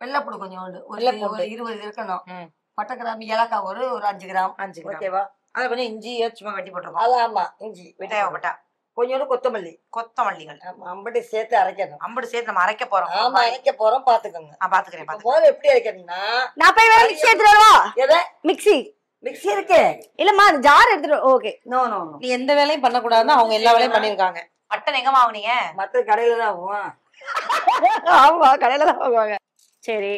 வெள்ளைப்பூடு கொஞ்சம் ஒரு வெள்ளைப்பூண்டு. 20 இருக்கணும். ம். பட்டை கிராம்பு ஏலக்காய் ஒரு 5 கிராம். 5 கிராம். ஓகேவா? அத கொஞ்சம் இஞ்சி சும்மா வெட்டி போட்டுருக்கோம். அது ஆமா, இஞ்சி தேவைப்பட்டா கொஞ்சோண்டு கொத்தமல்லி, கொத்தமல்லிகள் அம்பட்டி சேர்த்து அரைக்கணும். அம்படு சேர்த்து நம்ம அரைக்க போறோம். ஆமா, அரைக்க போறோம், பாத்துக்கோங்க. நான் பாத்துக்கிறேன். முதல்ல எப்படி அரைக்கணும்னா, நான் போய் வேற மிக்ஸி எடுத்துட்டு வரவா? எதை மிக்ஸி மிக்ஸி இருக்கு. இல்லம்மா அந்த ஜார் எடுத்துட்டு. ஓகே, நோ நோ நீ எந்த வேலையும் பண்ண கூடாதுன்னு அவங்க எல்லா வேலையும் பண்ணிருக்காங்க. மட்டன் எங்க வாங்குனீங்க? மத்த கடையில தான் ஆகும். ஆமா கடையில தான் வாங்குவாங்க. சரி,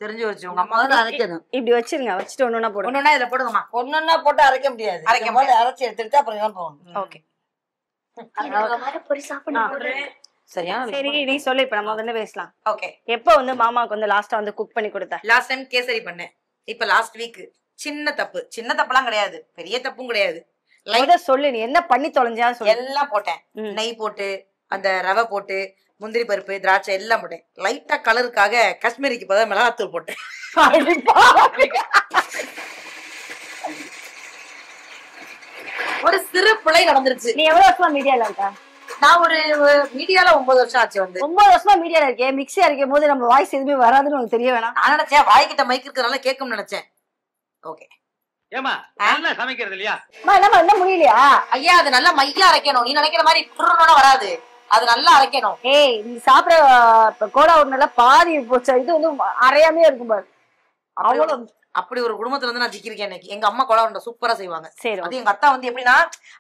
தெரிஞ்சு வச்சு உங்க அம்மா முதல்ல அரைக்கணும். இப்படி வச்சிருங்க, வச்சுட்டு ஒண்ணுன்னா போடுங்க. ஒண்ணுன்னா இதுல போடுங்கம்மா. ஒன்னொன்னா போட்டு அரைக்க முடியாது. அரைக்க முதல்ல அரைச்சி எடுத்துட்டு அப்புறம் தான் போகணும். ஓகே, சரியா? சரி நீ சொல்லு. இப்ப நம்ம வந்து பேசலாம். ஓகே. எப்ப வந்து மாமாக்கு வந்து லாஸ்டா வந்து குக் பண்ணி கொடுத்த? லாஸ்ட் டைம் கேசரி பண்ணேன். இப்ப லாஸ்ட் வீக் சின்ன தப்பு, சின்ன தப்புலாம் கிடையாது, பெரிய தப்பும் கிடையாது. முத சொல்லு, நீ என்ன பண்ணி தொலைஞ்சா சொல்லு. எல்லாம் போட்டேன். ம். நெய் போட்டு, அந்த ரவை போட்டு, முந்திரி பருப்பு, திராட்சை எல்லாம் போட்டேன். லைட்டா கலருக்காக காஷ்மீரிக்கு பதிலா மிளகாத்தூள் போட்டேன். ஒரு சிறு பிழை நடந்துருச்சு. நீ எவ்வளவு வருஷமா மீடியால இருக்க? நான் ஒரு மீடியால 9 வருஷம் ஆச்சு. வந்து 9 வருஷமா மீடியால இருக்கேன். மிக்ஸி அரைக்கும் போது நம்ம வாய்ஸ் எதுவுமே வராதுன்னு உனக்கு தெரிய வேணாம். நான் நினைச்சேன் வாய்க்கிட்ட மைக் இருக்கிறதுனால கேட்கும்னு நினைச்சேன். ஓகே. ஏமா நல்லா சமைக்கிறது இல்லையா? நம்ம என்ன முடியலையா? ஐயா, அது நல்லா மையா அரைக்கணும். நீ நினைக்கிற மாதிரி புருன்னு வராது. அது நல்லா அரைக்கணும். ஏய், நீ சாப்பிட கோடா உருண்டைல பாதி போச்சா, இது வந்து அரையாமே இருக்கும் பாரு. அவ்வளவு அப்படி ஒரு குடும்பத்துல வந்து நான் சிக்கிருக்கேன். இன்னைக்கு எங்க அம்மா கோலா உருண்டை சூப்பரா செய்வாங்க. சரி, அது எங்க அத்தா வந்து எப்படின்னா,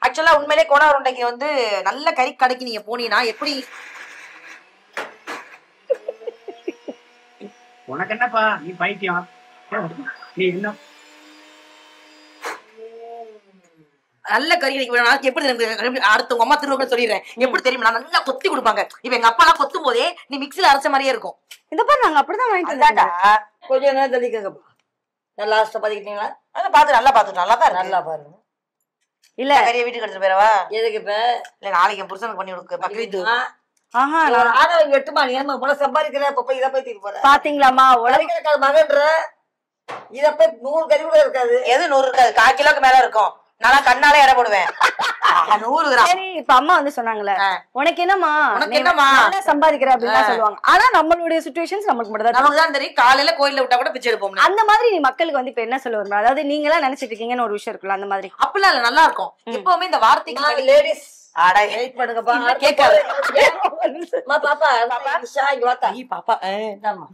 ஆக்சுவலா உண்மையிலே கோலா உருண்டைக்கு வந்து நல்ல கறி கடைக்கு நீங்க போனீங்கன்னா எப்படி உனக்கு என்னப்பா நீ பைத்தியம்? நீ என்ன நல்ல கறி கடைக்கு போனா எப்படி தெரியும்? அடுத்த உங்க அம்மா திரும்ப சொல்லிடுறேன். எப்படி தெரியுமா, நல்லா கொத்தி கொடுப்பாங்க. இப்ப எங்க அப்பா எல்லாம் கொத்தும் போதே நீ மிக்ஸில அரைச்ச மாதிரியே இருக்கும். இந்த பாரு நாங்க அப்படிதான் வாங்கிட்டு அதான்டா. வந்தோம். கொஞ்சம் நேரம் தள்ளிக்கங்கப்பா. நல்லா லாஸ்ட்டா பாத்துக்கிட்டீங்களா? அதை பார்த்து நல்லா பாத்துட்டு நல்லா தான் நல்லா பாருங்க. இல்ல கறியை வீட்டுக்கு எடுத்துட்டு போயிடவா? எதுக்கு இப்ப இல்ல நாளைக்கு என் புருஷனுக்கு பண்ணி கொடுக்க பக்ரீத்து. ஆஹா, ஒரு ஆடவங்க 8 மணி நேரம் போல சம்பாதிக்கிற இப்ப போய் இதை போய் தூக்கி போற. பாத்தீங்களாமா உலகிற மகன்ற இத போய் 100 கறி கூட இருக்காது. எது 100 இருக்காது, 1/4 கிலோக்கு மேல இருக்கும். நான் கண்ணாலே எடை போடுவேன். 100 கிராம். சரி, இப்ப அம்மா வந்து சொன்னாங்கல்ல, உனக்கு என்னமா உனக்கு நீ என்னம்மா? நல்லா சம்பாதிக்கிற அப்படின்னு சொல்லுவாங்க. ஆனா நம்மளுடைய சிச்சுவேஷன்ஸ் நமக்கு மட்டும் தான் நமக்கு தான் தெரியும். காலையில கோயில்ல விட்டா கூட பிச்சை எடுப்போம். அந்த மாதிரி நீ மக்களுக்கு வந்து இப்ப என்ன சொல்ல வருமா? அதாவது நீங்க எல்லாம் நினைச்சிட்டு இருக்கீங்கன்னு ஒரு விஷயம் இருக்குல்ல, அந்த மாதிரி. அப்படிலாம் இல்ல, நல்லா இருக்கும். எப்பவுமே இந்த வார்த்தைக்கு லேடிஸ் அட வெயிட் பண்ணுங்கப்பா. கேட்காது. அம்மா பாப்பா நிஷா இங்க வாத்தா. ஐ பாப்பா, இந்தாம்மா.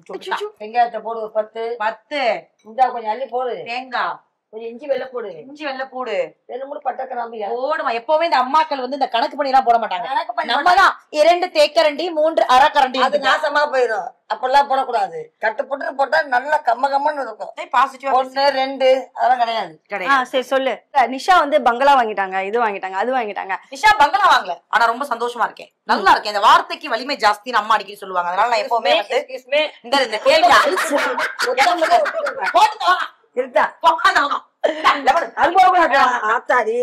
வெங்காயத்தை போடு ஒரு 10. 10 இந்தா கொஞ்சம் அள்ளி போடு. தேங்காய், கொஞ்சம் இஞ்சி வெள்ளை போடு. இஞ்சி வெள்ளை பூடு 2-3 பட்டை கிராம்பு. போடுமா. எப்பவுமே இந்த அம்மாக்கள் வந்து இந்த கணக்கு பண்ணி எல்லாம் போட மாட்டாங்க. கணக்கு பண்ணி நம்மதான் 2 தேக்கரண்டி 3 அரைக்கரண்டி. அது நாசமா போயிடும். அப்பெல்லாம் போடக்கூடாது. கட்டு போட்டா நல்லா கம்மன்னு இருக்கும். பாசிட்டிவா 1 2 அதெல்லாம் கிடையாது. கிடையாது. சரி சொல்லு. நிஷா வந்து பங்களா வாங்கிட்டாங்க, இது வாங்கிட்டாங்க, அது வாங்கிட்டாங்க. நிஷா பங்களா வாங்கல, ஆனா ரொம்ப சந்தோஷமா இருக்கேன், நல்லா இருக்கேன். இந்த வார்த்தைக்கு வலிமை ஜாஸ்தின்னு அம்மா அடிக்கடி சொல்லுவாங்க. அதனால நான் எப்பவுமே வந்து இந்த கேள்வி இருக்கா ஆத்தாடி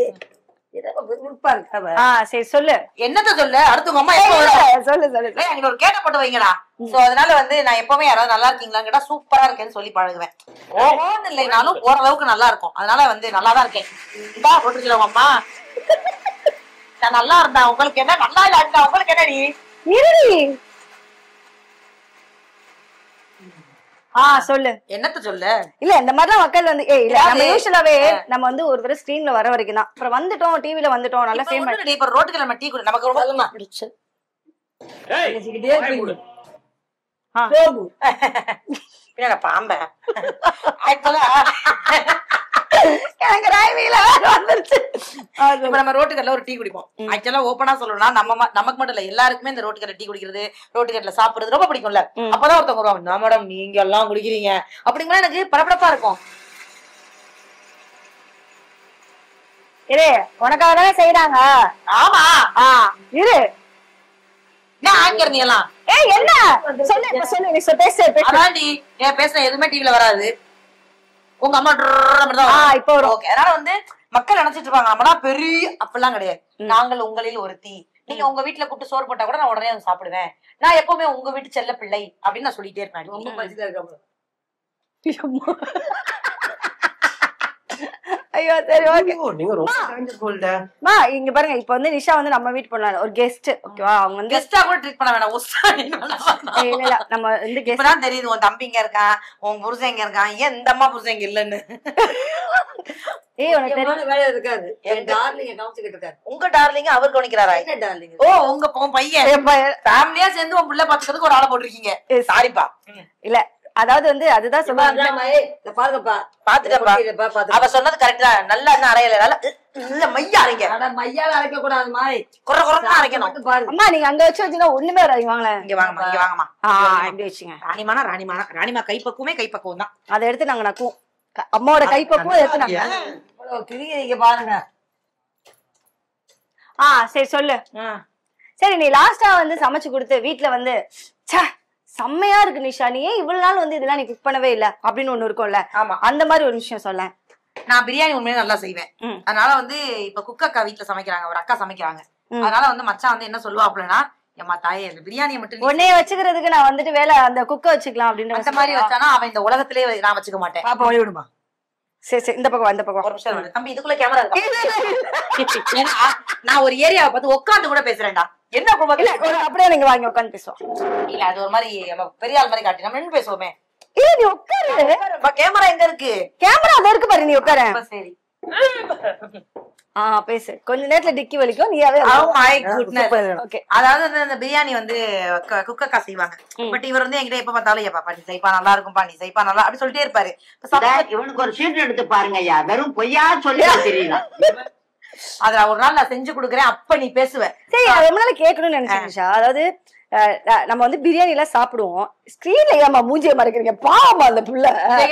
சரி சொல்லு. என்னத்த சொல்ல, அடுத்து உங்க அம்மா எப்ப சொல்லு சொல்லு. அங்க ஒரு கேட்ட போட்டு வைங்கடா. சோ அதனால வந்து நான் எப்பவுமே யாராவது நல்லா இருக்கீங்களான்னு கேட்டா சூப்பரா இருக்கேன்னு சொல்லி பழகுவேன். ஓஹோன்னு இல்லைனாலும் ஓரளவுக்கு நல்லா இருக்கும். அதனால வந்து நல்லாதான் இருக்கேன். இதா போட்டுருச்சுல உங்க அம்மா. நான் நல்லா இருந்தேன், உங்களுக்கு என்ன? நல்லா இல்ல உங்களுக்கு என்ன? நீ இருடி. சொல்லு. என்னத்த சொல்ல? இல்ல இந்த மாதிரிலாம் மக்கள் வந்து இல்ல நம்ம யாரு? யூசுவலாவே நம்ம வந்து ஒரு தடவை ஸ்கிரீன்ல வர வரைக்கும் தான். அப்புறம் வந்துட்டோம் டிவில வந்துட்டோம் நல்லா இப்ப ஃபேம் ஒண்ணும் இல்லடி, இப்ப ரோட்டுக்கு நம்ம டீ குடி நமக்கு ரொம்ப சொல்லுமா பிடிச்சு. பேசிக்கிட்டே இருக்கீங்க. ஆ. போகு. பின்னாடி பாம்ப ஆக்சுவலா எனக்கு ராய்வீல வந்துருச்சு. இப்ப நம்ம ரோட்டுக்கல்ல ஒரு டீ குடிப்போம். ஆக்சுவலா ஓப்பனா சொல்லணும்னா நமக்கு மட்டும் இல்ல, எல்லாருக்குமே இந்த ரோட்டுக்கல்ல டீ குடிக்கிறது, ரோட்டுக்கல்ல சாப்பிடுறது ரொம்ப பிடிக்கும்ல. அப்பதான் ஒருத்தவங்க வருவாங்க, "நான் மேடம் நீங்க எல்லாம் குடிக்கிறீங்க" அப்படிங்கிற எனக்கு படபடப்பா இருக்கும். இரு உனக்காக தானே செய்யறாங்க. ஆமா இரு என்ன ஆங்கர் நீ எல்லாம் என்ன சொல்லு இப்ப சொல்லு நீ பேசு. அதான்டி ஏன் பேசுன எதுவுமே டிவில வராது. உங்க அம்மா இப்ப வரும். ஓகே. அதனால வந்து மக்கள் நினைச்சிட்டு இருப்பாங்க நம்மனா பெரிய அப்படிலாம் கிடையாது. நாங்கள் உங்களில் ஒருத்தி. நீங்க உங்க வீட்டுல கூப்பிட்டு சோறு போட்டா கூட நான் உடனே வந்து சாப்பிடுவேன். நான் எப்பவுமே உங்க வீட்டு செல்ல பிள்ளை அப்படின்னு நான் சொல்லிட்டே இருப்பேன். ரொம்ப பசிதா இருக்காம. ஐயோ சரி ஓகே. நீங்க ரொம்ப காஞ்சு போல்டா. மா இங்க பாருங்க இப்ப வந்து நிஷா வந்து நம்ம வீட் பண்ணலாம் ஒரு கெஸ்ட் ஓகேவா. அவங்க வந்து கெஸ்டா கூட ட்ரீட் பண்ண வேணாம். இல்ல நம்ம வந்து கெஸ்ட் இப்பதான் தெரியுது உன் தம்பிங்க இருக்கான், உன் புருஷன் இங்க இருக்கான், ஏன் இந்த அம்மா புருஷன் இங்க இல்லன்னு. உனக்கு தெரியும் வேலை இருக்காது. என் டார்லிங்க கவனிச்சுக்கிட்டு இருக்காரு. உங்க டார்லிங்க அவர் கவனிக்கிறாரா? என்ன டார்லிங்க? ஓ உன் பையன் ஃபேமிலியா சேர்ந்து உன் பிள்ளை பாத்துக்கிறதுக்கு ஒரு ஆளை போட்டிருக்கீங்க. சாரிப்பா. இல்ல அதாவது வந்து அதுதான் சொல்லுவாங்க. பாருங்கப்பா பாத்துட்டப்பா. அவ சொன்னது கரெக்ட் தான். நல்லா என்ன அரையல இல்ல மையா அரைங்க. மையால அரைக்க கூடாது மாதிரி குறை குறைன்னு அரைக்கணும். பாருங்க. அம்மா நீங்க அங்க வச்சீங்கன்னா ஒண்ணுமே வராது. வாங்களேன் இங்க வாங்கம்மா, இங்க வாங்கம்மா. இப்படி வச்சுங்க. ராணிமா கைப்பக்குவமே கைப்பக்குவம் தான். அதை எடுத்து நாங்க நக்குவோம். அம்மாவோட கைப்பக்குவம் எடுத்து நாங்க கிரிங்க பாருங்க. சரி சொல்லு. சரி நீ லாஸ்டா வந்து சமைச்சு கொடுத்து வீட்டுல வந்து செம்மையா இருக்கு நிஷா, நீ ஏன் இவ்வளவு நாள் வந்து இதெல்லாம் நீ குக் பண்ணவே இல்ல அப்படின்னு ஒண்ணு இருக்கும்ல. ஆமா, அந்த மாதிரி ஒரு விஷயம் சொல்ல. நான் பிரியாணி உண்மையிலே நல்லா செய்வேன். அதனால வந்து இப்ப குக் அக்கா வீட்டுல சமைக்கிறாங்க, ஒரு அக்கா சமைக்கிறாங்க. அதனால வந்து மச்சான் வந்து என்ன சொல்லுவா அப்படின்னா, ஏமா தாயே இந்த பிரியாணியை மட்டும் உன்னைய வச்சுக்கிறதுக்கு நான் வந்துட்டு வேலை அந்த குக்க வச்சுக்கலாம் அப்படின்னு அந்த மாதிரி வச்சானா அவன் இந்த உலகத்திலே நான் வச்சுக்க மாட்டேன். பாப்பா வழி விடுமா. சரி சரி இந்த பக்கம் இந்த பக்கம் ஒரு நிமிஷம் தம்பி, இதுக்குள்ள கேமரா இருக்கா? நான் ஒரு ஏரியாவை பார்த்து உட்காந்து கூட பேசுறேன்டா. என்ன அப்படியே நீங்க வாங்கி உட்காந்து பேசுவோம். இல்ல அது ஒரு மாதிரி பெரிய ஆள் மாதிரி காட்டி நம்ம நின்று பேசுவோமே. இல்ல நீ உட்காரு. கேமரா எங்க இருக்கு? கேமரா அத இருக்கு பாரு, நீ உட்காரு. சரி பேசு. கொஞ்ச நேரத்துல டிக்கி வலிக்கும். நீயாவே அதாவது இந்த பிரியாணி வந்து குக்கக்கா செய்வாங்க. பட் இவர் வந்து என்கிட்ட எப்ப பார்த்தாலும் ஏப்பா நீ செய்ப்பா நல்லா இருக்கும்பா, நீ செய்ப்பா நல்லா அப்படி சொல்லிட்டே இருப்பாரு. இவனுக்கு ஒரு சீட் எடுத்து பாருங்க ஐயா, வெறும் பொய்யா சொல்லி தெரியல. அதுல ஒரு நாள் நான் செஞ்சு கொடுக்குறேன், அப்ப நீ பேசுவ. சரி ரொம்ப நாள் கேட்கணும்னு நினைச்சேன். அதாவது நம்ம வந்து பிரியாணி எல்லாம் சாப்பிடுவோம், ஸ்கிரீன்ல ஏமா மூஞ்சிய மறைக்கிறீங்க, பாவமா அந்த புள்ள.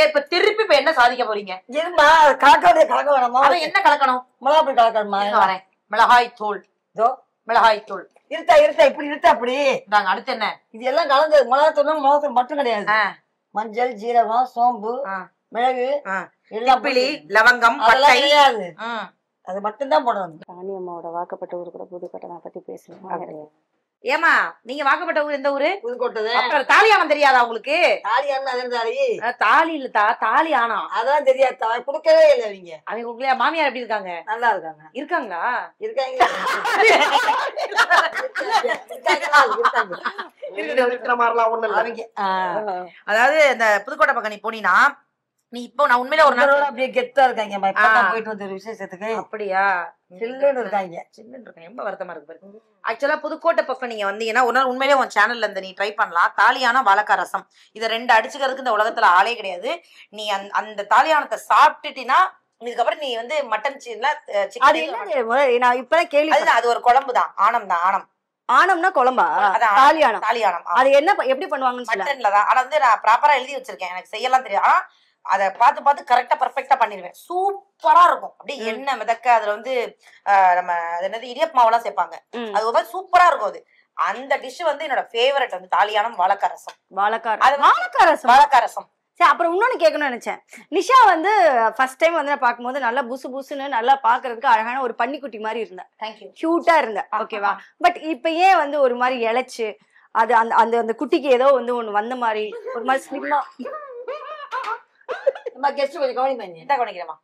இப்ப திருப்பி இப்ப என்ன சாதிக்க போறீங்க? இருமா கலக்காவுடைய கலக்க வேணாமா? அதை என்ன கலக்கணும்? மிளகா போய் கலக்கணுமா? வரேன். மிளகாய் தூள். மிளகாய் தூள் இருத்தா இப்படி இருத்தா அப்படி. நாங்க அடுத்து என்ன? இது எல்லாம் கலந்து மிளகா தூள் மட்டும் கிடையாது. மஞ்சள், ஜீரகம், சோம்பு, மிளகு, பிளி, லவங்கம், பட்டை கிடையாது. அது மட்டும் தான் போடணும். ராணி அம்மாவோட வாக்கப்பட்ட ஊரு கூட புதுக்கோட்டை நான் பத்தி பேசணும். ஏமா நீங்க வாக்கப்பட்ட ஊர் எந்த ஊரு? புதுக்கோட்டை. அப்புறம் தாலியானம் தெரியாதா உங்களுக்கு? தாலியானம் இருந்தாலே தாலி இல்ல தாலியானம் அதான் தெரியாது. கொடுக்கவே இல்லை அவங்க. அவங்க கொடுக்கலையா? மாமியார் எப்படி இருக்காங்க? நல்லா இருக்காங்க. இருக்காங்களா? இருக்காங்க. அதாவது இந்த புதுக்கோட்டை பக்கம் நீ போனீங்கன்னா நீ இப்போ நான் உண்மையில ஒரு நாள் அப்படியே கெத்தா இருக்காங்க. போயிட்டு வந்த விசேஷத்துக்கு. அப்படியா? சில்லுன்னு இருக்காங்க. சில்லுன்னு இருக்காங்க. ரொம்ப வருத்தமா இருக்கு பாரு. ஆக்சுவலா புதுக்கோட்டை பக்கம் நீங்க வந்தீங்கன்னா ஒரு நாள் உண்மையிலே உன் சேனல்ல இருந்து நீ ட்ரை பண்ணலாம். தாலியான வாழைக்காய் ரசம். இதை ரெண்டு அடிச்சுக்கிறதுக்கு இந்த உலகத்துல ஆளே கிடையாது. நீ அந்த தாலியானத்தை சாப்பிட்டுட்டீங்கன்னா இதுக்கப்புறம் நீ வந்து மட்டன் நான் இப்பதான் கேள்வி. அது ஒரு குழம்புதான். ஆனம் ஆனம்னா குழம்பா? தாலியானம். அது என்ன எப்படி பண்ணுவாங்கன்னு மட்டன்ல தான். ஆனா வந்து நான் ப்ராப்பரா எழுதி வச்சிருக்கேன், எனக்கு செய்யலாம் தெரியும். ஆனா அதை பார்த்து கரெக்டா பர்ஃபெக்டா பண்ணிடுவேன். சூப்பரா இருக்கும். அப்படியே எண்ணெய் மிதக்க அதுல வந்து நம்ம என்னது இடியப் மாவெல்லாம் சேர்ப்பாங்க. அது ஒரு மாதிரி சூப்பரா இருக்கும். அது அந்த டிஷ் வந்து என்னோட ஃபேவரட் வந்து தாலியானம் வாழைக்காய் ரசம். வாழைக்காய் ரசம். சரி அப்புறம் இன்னொன்னு கேட்கணும்னு நினைச்சேன். நிஷா வந்து ஃபர்ஸ்ட் டைம் வந்து நான் பார்க்கும்போது நல்லா புசுன்னு நல்லா பாக்குறதுக்கு அழகான ஒரு பன்னிக்குட்டி மாதிரி இருந்தேன். தேங்க்யூ. கியூட்டா இருந்த. ஓகேவா? பட் இப்ப ஏன் வந்து ஒரு மாதிரி இழைச்சு அது அந்த அந்த அந்த குட்டிக்கு ஏதோ வந்து ஒண்ணு வந்த மாதிரி ஒரு மாதிரி ஸ்லிம்மா. நம்ம கெஸ்ட் கொஞ்சம் கவனிப்பாங்க. என்ன கவனிக்கிறேமா?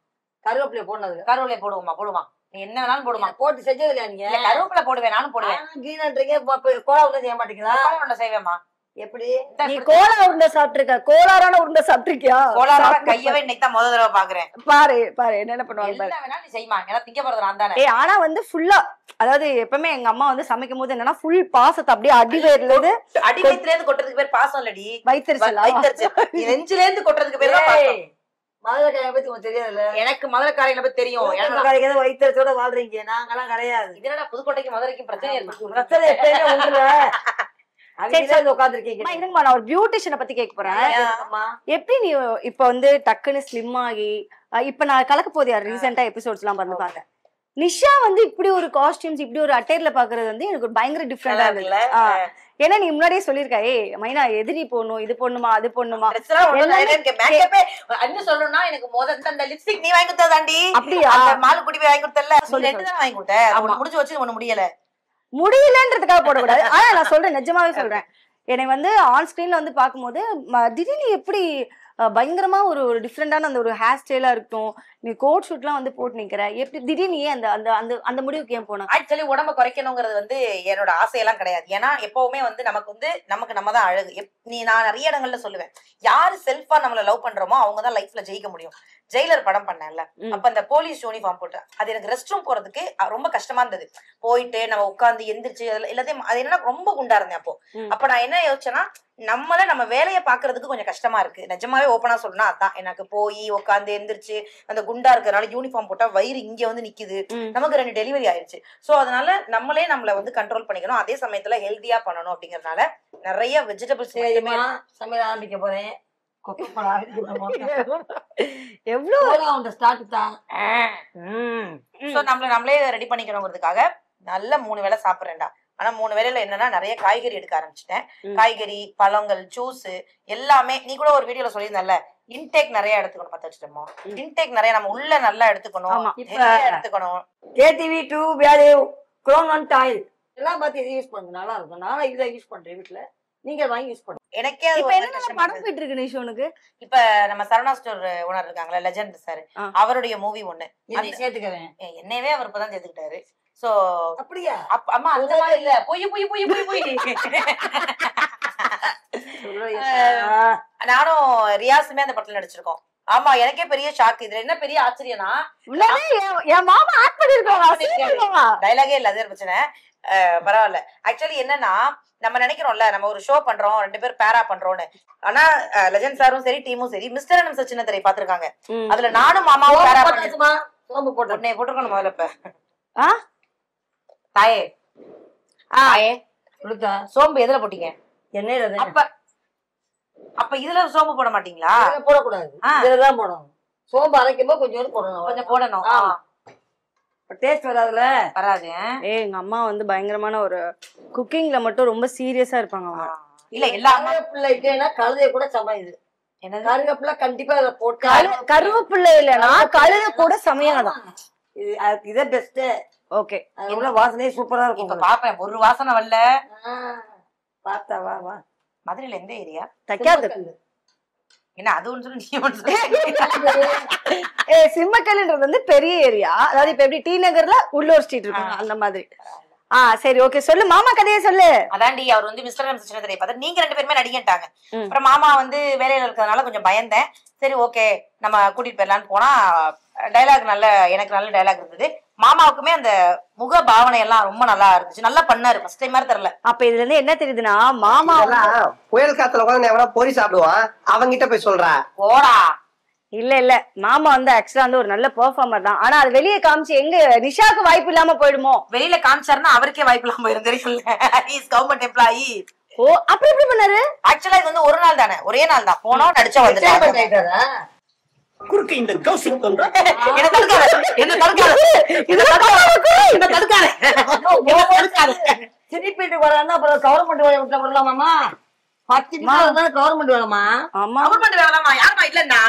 கருவேப்பிலை போடுறது. கருவேப்பிலை போடுவோமா? நீ என்ன வேணாலும் போடுமா? போட்டு செஞ்சது இல்லையா நீங்க? கருவேப்பிலை போடுவேன், நானும் போடுவேன். கீழன்றீங்க கோலா ஒன்றும் செய்ய மாட்டீங்களா? கோலா செய்வேமா? எப்படி நீ கோலா உருண்டை சாப்பிட்டிருக்க? கோளாறான உருண்டை சாப்பிட்டிருக்கியா? கோளாறான கையவே இன்னைக்கு தான் முதல் தடவை பாக்குறேன். பாரு பாரு என்னென்ன பண்ணுவாங்க பாரு. என்ன வேணா நீ செய்யுமா, ஏன்னா திங்க போறது நான் தானே. ஆனா வந்து ஃபுல்லா, அதாவது எப்பவுமே எங்க அம்மா வந்து சமைக்கும் போது என்னன்னா ஃபுல் பாசத்தை அப்படியே அடிவேர்ல இருந்து அடிவயித்துல இருந்து கொட்டுறதுக்கு பேர் பாசம் இல்லடி, வைத்தறிச்சல். வைத்தறிச்சல். நெஞ்சில இருந்து கொட்டுறதுக்கு பேர் தான் பாசம். மதுரைக்காரங்க பத்தி உனக்கு தெரியாதுல்ல? எனக்கு மதுரைக்காரங்களை பத்தி தெரியும். மதுரைக்காரங்க வயிற்றுச்சோட வாழ்றீங்க, நாங்கெல்லாம் கிடையாது. இதனடா புதுக்கோட்டைக்கு மதுரைக்கும் பிரச்சனை இருக்கு. பிரச்சனை எப்பயுமே உண்டுல. உட்காந்துருக்கீங்க. நான் ஒரு பியூட்டிஷியனை பத்தி கேட்க போறேன். எப்படி நீ இப்ப வந்து டக்குன்னு ஸ்லிம் ஆகி, இப்ப நான் கலக்க போதியா ரீசெண்டா எபிசோட்ஸ் எல்லாம் வந்து பார்த்தேன். நிஷா வந்து இப்படி ஒரு காஸ்டியூம்ஸ் இப்படி ஒரு அட்டையர்ல பாக்குறது வந்து எனக்கு ஒரு பயங்கர டிஃப்ரெண்டா இருக்குல்ல. ஏன்னா நீ முன்னாடியே சொல்லிருக்க, மைனா எதிரி போடணும், இது பொண்ணுமா அது பொண்ணுமா. சொல்லணும்னா எனக்கு முதல்ல அந்த லிப்ஸ்டிக் நீ வாங்கி கொடுத்தாதாண்டி. அப்படியா? மாலு குடி போய் வாங்கி கொடுத்தல, ரெண்டு தான் வாங்கி கொடுத்தேன். முடிச்சு வச்சு ஒண்ணு முடியலன்றதுக்காக போடக்கூடாது. ஆனா நான் சொல்றேன், நிஜமாவே சொல்றேன். என்னை வந்து ஆன் ஸ்கிரீன்ல வந்து பாக்கும்போது திடீர்னு எப்படி பயங்கரமா ஒரு டிஃப்ரெண்டான அந்த ஒரு ஹேர் ஸ்டைலா இருக்கும். நீ கோட் ஷூட் எல்லாம் வந்து போட்டு நிக்கிற, எப்படி திடீர்னு ஏன் அந்த அந்த அந்த அந்த முடிவுக்கு ஏன் போன? ஆக்சுவலி உடம்ப குறைக்கணுங்கிறது வந்து என்னோட ஆசையெல்லாம் கிடையாது. ஏன்னா எப்பவுமே வந்து நமக்கு நம்ம தான் அழகு. நான் நிறைய இடங்கள்ல சொல்லுவேன், யாரு செல்ஃபா நம்மள லவ் பண்றோமோ அவங்கதான் லைஃப்ல ஜெயிக்க முடியும். ஜெயிலர் படம் பண்ணல, அப்ப அந்த போலீஸ் யூனிஃபார்ம் போட்டு அது எனக்கு ரெஸ்ட் ரூம் போறதுக்கு ரொம்ப கஷ்டமா இருந்தது. போயிட்டு நம்ம உட்காந்து எந்திரிச்சு எல்லாத்தையும், அது என்னன்னா ரொம்ப குண்டா இருந்தேன் அப்ப நான் என்ன யோசிச்சேன்னா, நம்ம வேலையை பாக்குறதுக்கு கொஞ்சம் கஷ்டமா இருக்கு. நிஜமாவே ஓப்பனா சொல்லணும்னா அதான். எனக்கு போய் உட்காந்து எந்திரிச்சு அந்த குண்டா இருக்கிறதுனால யூனிஃபார்ம் போட்டா வயிறு இங்க வந்து நிக்குது. நமக்கு 2 டெலிவரி ஆயிடுச்சு. சோ அதனால நம்மள வந்து கண்ட்ரோல் பண்ணிக்கணும், அதே சமயத்துல ஹெல்தியா பண்ணணும். அப்படிங்கறதுனால நிறைய வெஜிடபிள்ஸ் சமையல் ஆரம்பிக்க போறேன். நம்மளே ரெடி பண்ணிக்கணுங்கிறதுக்காக நல்ல 3 வேளை சாப்பிடுறேன்டா. ஆனா 3 வேளையில என்னன்னா நிறைய காய்கறி எடுக்க ஆரம்பிச்சிட்டேன். காய்கறி, பழங்கள், ஜூஸ் எல்லாமே. நீ கூட ஒரு வீடியோல சொல்லியிருந்தல, இன்டேக் நிறைய எடுத்துக்கணும். பத்த வச்சுட்டோமோ, இன்டேக் நிறைய நம்ம உள்ள நல்லா எடுத்துக்கணும். எடுத்துக்கணும். KTV2 வேல்யூ கிரவுண்ட்நட் ஆயில் எல்லாம் பார்த்து இது யூஸ் பண்ணுங்க, நல்லா இருக்கும். நானும் இதை யூஸ் பண்றேன் வீட்டுல, நீங்க வாங்கி யூஸ் பண்ணுங்க. எனக்கே இப்ப என்ன படம் போயிட்டு இருக்கு நிஷோனுக்கு? இப்ப நம்ம சரவணா ஸ்டோர் ஓனர் இருக்காங்களா, லெஜண்ட் சார், அவருடைய மூவி ஒண்ணு சேர்த்துக்கிறேன். என்னவே அவர் இப்பதான் சேர்த்துக்கிட்டாரு. சோ அப்படியா? அம்மா அந்த மாதிரி இல்ல, பொய் நானும் ரியாஸுமே அந்த படத்துல நடிச்சிருக்கோம். ஆமா, எனக்கே பெரிய ஷாக். இதுல என்ன பெரிய ஆச்சரியம்னா, என் மாமா ஆட் பண்ணிருக்காங்க. டைலாகே இல்ல, அதே பிரச்சனை. பரவாயில்ல. ஆக்சுவலி என்னன்னா, நம்ம நினைக்கிறோம்ல நம்ம ஒரு ஷோ பண்றோம், 2 பேர் பேரா பண்றோம்னு. ஆனா லெஜண்ட் சாரும் சரி, டீமும் சரி, மிஸ்டர் அண்ட் மிஸ்டர் சின்னத்திரை பாத்துருக்காங்க. அதுல நானும் மாமாவும் பேரா போட்டுருக்கணும் முதல்ல. இப்ப தாயே சோம்பு எதுல போட்டீங்க? எண்ணெயில. அப்ப இதுல சோம்பு போட மாட்டீங்களா? போடக்கூடாது, இதுலதான் போடணும். சோம்பு அரைக்கும்போது கொஞ்சம் போடணும். டேஸ்ட் வராதுல? வராது. எங்க அம்மா வந்து பயங்கரமான ஒரு குக்கிங்ல மட்டும் ரொம்ப சீரியஸா இருப்பாங்க. இல்ல எல்லா பிள்ளைக்கு கழுதைய கூட சமையுது. கருவேப்பிலை கண்டிப்பா அதை போட்டு, கருவேப்பிள்ளை இல்லன்னா கழுதை கூட சமையாதான். இதே பெஸ்ட். ஓகே, எவ்வளவு வாசனையே சூப்பரா இருக்கும். இப்ப பாப்பேன், ஒரு வாசனை வரல. பார்த்தா வா. மதுரையில எந்த ஏரியா? தைக்காது. என்ன அது ஒன்று சொல்லு, நீ ஒன்று சொல்லு. சிம்மக்கல்ன்றது வந்து பெரிய ஏரியா. அதாவது இப்ப எப்படி டி நகர்ல உள்ளூர் ஸ்ட்ரீட் இருக்கும் அந்த மாதிரி. சரி, ஓகே, சொல்லு மாமா கதையை சொல்லு. அதான்டி, அவர் வந்து மிஸ்டர் அண்ட் மிஸ்டர் சின்னத்திரை பார்த்து நீங்க 2 பேருமே நடிகன்ட்டாங்க. அப்புறம் மாமா வந்து வேலையில இருக்கிறதுனால கொஞ்சம் பயந்தேன். சரி ஓகே நம்ம கூட்டிட்டு போயிடலான்னு போனா, டைலாக் எனக்கு நல்ல டைலாக் இருந்தது. மாமாவுக்குமே அந்த முக பாவனை எல்லாம் ரொம்ப நல்லா இருந்துச்சு. நல்லா பண்ணாரு, ஃபர்ஸ்ட் டைம் மாதிரி தெரியல. அப்ப இதுல இருந்து என்ன தெரியுதுன்னா, மாமா புயல் காத்துல உட்காந்து எவனா பொறி சாப்பிடுவான், அவங்கிட்ட போய் சொல்றா போடா. இல்ல மாமா வந்து ஆக்சுவலா வந்து ஒரு நல்ல பெர்ஃபார்மர் தான். ஆனா அது வெளியே காமிச்சு எங்க நிஷாக்கு வாய்ப்பு இல்லாம போயிடுமோ? வெளியில காமிச்சாருன்னா அவருக்கே வாய்ப்பு இல்லாம போயிடும், தெரியல. Is government employee. ஓ, அப்படி எப்படி பண்ணாரு? ஆக்சுவலா இது வந்து ஒரு நாள் தானே, ஒரே நாள் தான் போனோம், நடிச்சா வந்துட்டாரு. குறுக்கு இந்த கௌசிக் கொண்டா என்ன தடுக்காத. திருப்பிட்டு வரான்னா அப்புறம் கவர்மெண்ட் வேலை விட்டா வரலாமாமா? 10 நிமிஷம் கவர்மெண்ட் வேலைமா? கவர்மெண்ட் வேலைமா? யாருமா இல்லன்னா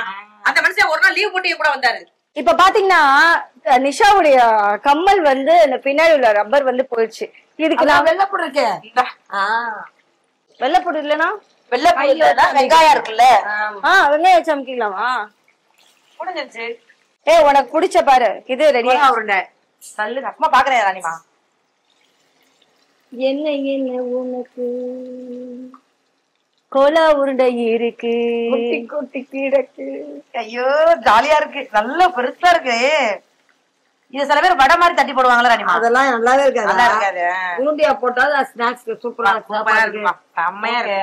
அந்த மனுஷன் ஒரு நாள் லீவ் போட்டு கூட வந்தாரு. இப்ப பாத்தீங்கன்னா நிஷாவுடைய கம்மல் வந்து இந்த பின்னாடி உள்ள ரப்பர் வந்து போயிடுச்சு. இதுக்கு நான் வெள்ளப்பூடு இருக்கேன். வெள்ளப்பூடு இல்லன்னா வெங்காயம் இருக்குல்ல, வெங்காயம் வச்சு அமுக்கிக்கலாமா? முடிஞ்சிருச்சு. உனக்கு பிடிச்ச பாரு, இது ரெடியா உருண்டை நல்ல ரசமா பாக்குறேன் ராணிமா. என்ன உனக்கு கோலா உருண்டை இருக்கு குட்டி குட்டி கிடக்கு. ஐயோ ஜாலியா இருக்கு, நல்ல பெருசா இருக்கு. இது சில பேர் வடை மாதிரி தட்டி போடுவாங்களா ராணிமா? அதெல்லாம் நல்லாவே இருக்காது. நல்லா இருக்காது. உருண்டியா போட்டாலும் ஸ்நாக்ஸ் சூப்பரா சூப்பரா இருக்குமா, செம்மையா இருக்கு.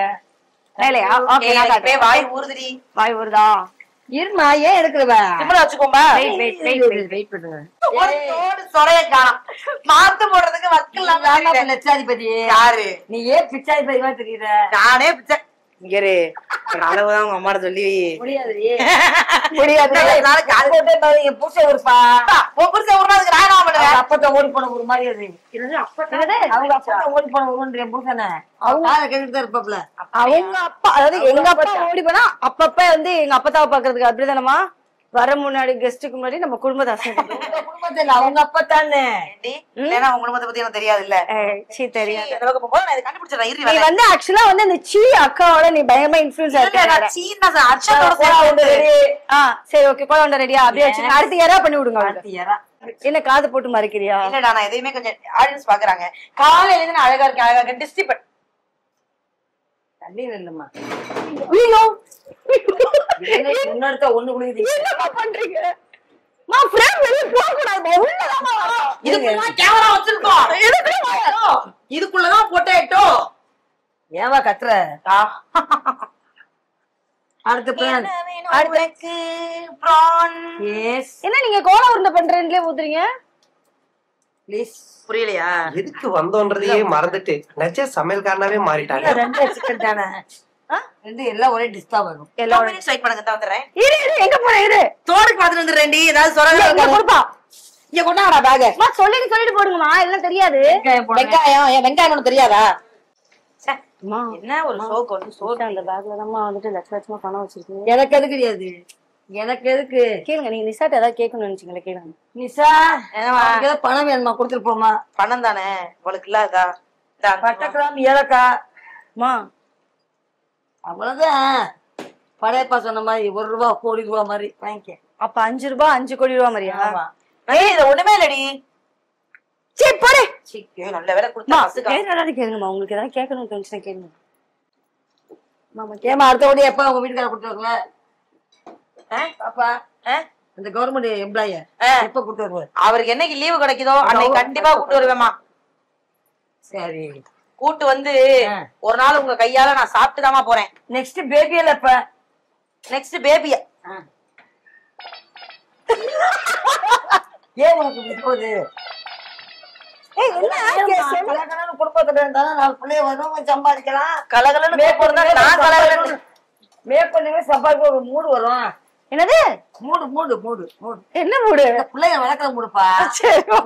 வேலையா? ஓகே, நான் எனக்கு காட்டுறேன். வாய் ஊறுதுடி. வாய் வருதா? இருமா, ஏன் எடுக்கிறவ? சிம்பிளா வச்சுக்கோம்பா. வெயிட் பண்ணுங்க. ஒரு தோடு சொரைய காணோம். மாத்து போடுறதுக்கு வக்கு இல்லாம லட்சாதிபதி யாரு? நீ ஏன் பிச்சாதிபதிவா தெரியுற? நானே பிச்சை இங்கரு ஒரு அளவுதான் உங்க அம்மாட்ட சொல்லி முடியாது முடியாது. என் பூசை ஒருப்பா புருஷன் உருவாதுக்கு நான் என்ன பண்ணுவேன்? அப்பத்த ஓடி போன ஒரு மாதிரி அது. அவங்க அப்பா ஓடி போன ஒருன்ற பூசனை அவங்க கேட்டுட்டு தான் இருப்பாப்ல. அவங்க அப்பா, அதாவது எங்க அப்பா ஓடி போனா அப்பப்ப வந்து எங்க அப்பத்தாவை பாக்குறதுக்கு அப்படிதானமா வர முன்னாடி கெஸ்டுக்கு முன்னாடி நம்ம குடும்பத்தை அசைக்கணும். குடும்பத்துல அவங்க அப்பா தானே. ஏன்னா உங்க குடும்பத்தை பத்தி எனக்கு தெரியாது இல்ல. தெரியாது. இந்த பக்கம் போகும்போது நான் இதை கண்டுபிடிச்சிடறேன். இரு நீ வரேன். வந்து ஆக்சுவலா வந்து அந்த சீ அக்காவோட நீ பயங்கரமா இன்ஃபுளுன்ஸ் இல்ல, நான் ஆயிட்ட. சீனா அர்ச்சனோட சேர்ந்து சரி ஓகே, கோலா ரெடியா? அப்படியே வச்சு அடுத்து யாரா பண்ணி விடுங்க அவளுக்கு. யாரா என்ன காது போட்டு மறைக்கிறியா? இல்லடா, நான் எதையுமே கொஞ்சம் ஆடியன்ஸ் பாக்குறாங்க. காலையில இருந்து நான் அழகா இருக்கேன் டிஸ்ட்ரிப் தண்ணி இல்லம்மா. ஐயோ முன்னாடி ஒண்ணு குடிக்குது. என்னமா பண்றீங்க? மா ஃப்ரேம் வெளிய போக கூடாது, உள்ளதாமா வரும். இதுக்குள்ள கேமரா வச்சிருக்கோம். இதுக்குள்ளதான் போட்டோ. ஏவா கத்துற? அடுத்த பிளான். அடுத்து பிரான். எஸ் என்ன நீங்க கோலா உருண்டை பண்றேன்லயே ஊத்துறீங்க? ப்ளீஸ். புரியலையா? எதுக்கு வந்தோன்றதையே மறந்துட்டு நச்ச சமையல்காரனாவே மாறிட்டாங்க. ரெண்டு சிக்கன் தானே. ரெண்டு எல்லாம் ஒரே டிஷ் தான் வரும். எல்லாம் வெயிட் பண்ணுங்க, தான் வந்துடுறேன். இரு இரு, எங்க போற? இரு தோடுக்கு பாத்துட்டு வந்துடுறேன்டி. ஏதாவது இங்க சொல்ல கொடுப்பா. இங்க கொண்டாடா பேக். மா சொல்லிட்டு போடுங்கம்மா, எல்லாம் தெரியாது. வெங்காயம் ஏன் வெங்காயம் ஒண்ணு தெரியாதா? அம்மா என்ன ஒரு சோக்கு வந்து சோக்கு. அந்த பேக்ல தான் வந்துட்டு லட்சமா பணம் வச்சிருக்கீங்க. எனக்கு எதுக்கு தெரியாது. எனக்கு எதுக்கு? கேளுங்க, நீங்க நிசாட்ட ஏதாவது கேட்கணும்னு நினைச்சீங்களா? கேளுங்க. நிசா உனக்கு ஏதாவது பணம் வேணுமா? கொடுத்துட்டு போமா. பணம் தானே உங்களுக்கு இல்லாதா? பட்டக்கிராம் ஏலக்காய். மா அவ்வளவுதான். படையப்பா சொன்ன மாதிரி 1 ரூபா கோடி ரூபா மாதிரி வாங்கிக்க. அப்ப 5 ரூபாய் 5 கோடி ரூபாய் மாதிரியா? ஆமா. ஏய் இது ஒண்ணுமே இல்லடி. சரி போடு. ஏய் நல்ல வேலை கொடுத்தா பஸ்ஸுக்கு. கேளுங்கம்மா, உங்களுக்கு ஏதாவது கேட்கணும்னு தோணுச்சுனா கேளுங்க. மாமா ஏமா அடுத்த கோடி எப்ப உங்க வீட்டுக்கார கொடுத்துருவாங்க? பாப்பா இந்த கவர்மெண்ட் எம்ப்ளாய எப்ப கூட்டு வருவாரு? அவருக்கு என்னைக்கு லீவு கிடைக்குதோ அன்னைக்கு கண்டிப்பா கூட்டு வருவேமா. சரி கூட்டு வந்து ஒரு நாள் உங்க கையால நான் சாப்பிட்டுதாமா போறேன். நெக்ஸ்ட் பேபியில எப்ப? நெக்ஸ்ட் பேபிய. ஏன் உனக்கு இப்படி போகுது? குடும்பத்துல இருந்தா 4 பிள்ளைய வரும், சம்பாதிக்கலாம். கலகலன்னு போறதா நான் கலகலன்னு மேற்கொண்டு சம்பாதிக்க ஒரு மூடு வரும். என்னது? மூடு மூடு மூடு மூடு. என்ன மூடு? பிள்ளைய வளர்க்கற மூடுப்பா.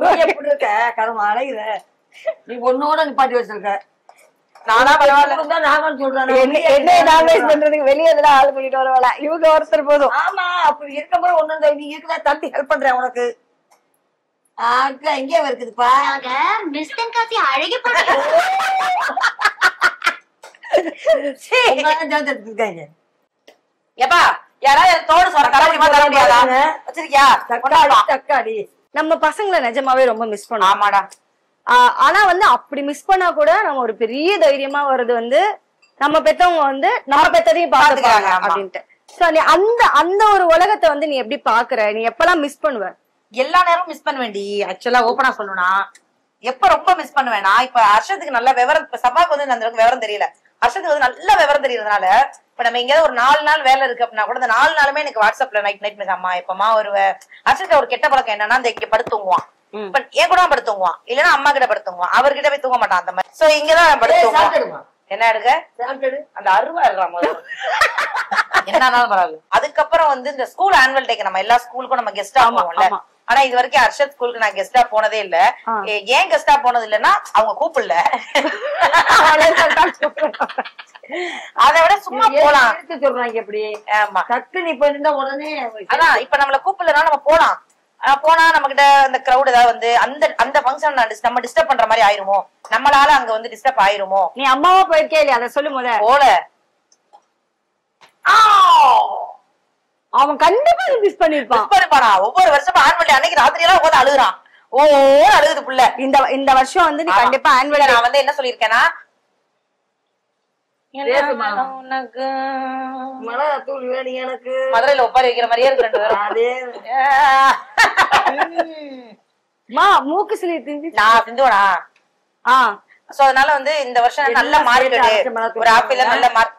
நீ எப்படி இருக்க? கரும அழகுற. நீ ஒன்னோட நிப்பாட்டி வச்சிருக்க. நானா பரவாயில்ல. நானும் சொல்றேன். என்ன நாமினேட் பண்றதுக்கு வெளியே எல்லாம் ஆள் பண்ணிட்டு வரவாளா? இவங்க ஒருத்தர் போதும். ஆமா அப்படி இருக்கும்போது ஒண்ணு நீ இருக்குதா தம்பி ஹெல்ப் பண்றேன் உனக்கு. அக்கா எங்கே இருக்குதுப்பா? அழகி போட்டு எப்பா யாராவது தோடு சொல்ற தர முடியுமா? தர முடியாதா? வச்சிருக்கியா? தக்காளி. நம்ம பசங்களை நிஜமாவே ரொம்ப மிஸ் பண்ணுவோம். ஆமாடா. ஆனா வந்து அப்படி மிஸ் பண்ணா கூட நம்ம ஒரு பெரிய தைரியமா வர்றது வந்து நம்ம பெத்தவங்க வந்து நம்ம பெத்ததையும் பாத்துக்கிறாங்க அப்படின்ட்டு. சோ நீ அந்த அந்த ஒரு உலகத்தை வந்து நீ எப்படி பாக்குற? நீ எப்பெல்லாம் மிஸ் பண்ணுவ? எல்லா நேரமும் மிஸ் பண்ண வேண்டி. ஆக்சுவலா ஓப்பனா சொல்லணும்னா எப்ப ரொம்ப மிஸ் பண்ணுவேன்னா, இப்ப ஹர்ஷத்துக்கு நல்ல விவரம், இப்ப சபாக்கு வந்து அந்த விவரம் தெரியல, ஹர்ஷத்துக்கு வந்து நல்ல விவரம் தெரியறதுனால இப்ப நம்ம எங்கேயாவது ஒரு 4 நாள் வேலை இருக்கு அப்படின்னா கூட இந்த 4 நாளுமே எனக்கு வாட்ஸ்அப்ல நைட் மெசேஜ் அம்மா எப்பமா ஒரு ஹர்ஷத்துக்கு ஒரு கெட்ட பழக்கம் என்னன்னா இந்த இங்க படுத்துங்குவான். இப்ப என் கூட படுத்துங்குவான், இல்லன்னா அம்மா கிட்ட படுத்துங்குவான், அவர்கிட்ட போய் தூங்க மாட்டான். அந்த மாதிரி சோ இங்கதான் படுத்துங்குவான். என்ன எடுக்க அந்த அருவா இருக்கிற என்னன்னாலும் பரவாயில்ல. அதுக்கப்புறம் வந்து இந்த ஸ்கூல் ஆனுவல் டேக்கு நம்ம எல்லா ஸ்கூலுக்கும் நம்ம கெஸ்டா போவோம்ல. ஆனா இது வரைக்கும் ஹர்ஷத் ஸ்கூலுக்கு நான் கெஸ்டா போனதே இல்ல. ஏன் கெஸ்டா போனது இல்லன்னா அவங்க கூப்பிடல. அதை விட சும்மா போலாம் சொல்றாங்க எப்படி? ஆமா டக்கு நீ போயிருந்தா உடனே. அதான் இப்ப நம்மள கூப்பிடலன்னா நம்ம போலாம். போனா நம்ம கிட்ட அந்த கிரௌட் ஏதாவது வந்து அந்த அந்த ஃபங்க்ஷன் நம்ம டிஸ்டர்ப் பண்ற மாதிரி ஆயிருமோ, நம்மளால அங்க வந்து டிஸ்டர்ப் ஆயிருமோ. நீ அம்மாவா போயிருக்கே இல்லையா? அதை சொல்லு போல. போல அவன் கண்டிப்பா மிஸ் பண்ணிருப்பான். ஒவ்வொரு வருஷமும் ஆனுவல் டே அன்னைக்கு ராத்திரி எல்லாம் உட்காந்து அழுகுறான். ஓ அழுகுது புள்ள. இந்த வருஷம் வந்து நீ கண்டிப்பா ஆனுவல் நான் வந்து என்ன சொல்லிருக்கேன்னா பேசுமா. உனக்கு மிளகாத்தூள் வேணும் எனக்கு. மதுரையில ஒப்பாரி வைக்கிற மாதிரியே இருக்கு 2 பேரும். அதே மூக்கு சிலி திந்தி நான் சிந்துவனா ஆ சோ அதனால வந்து இந்த வருஷம் நல்ல மார்க் ஒரு ஆப்பிள் நல்ல மார்க்.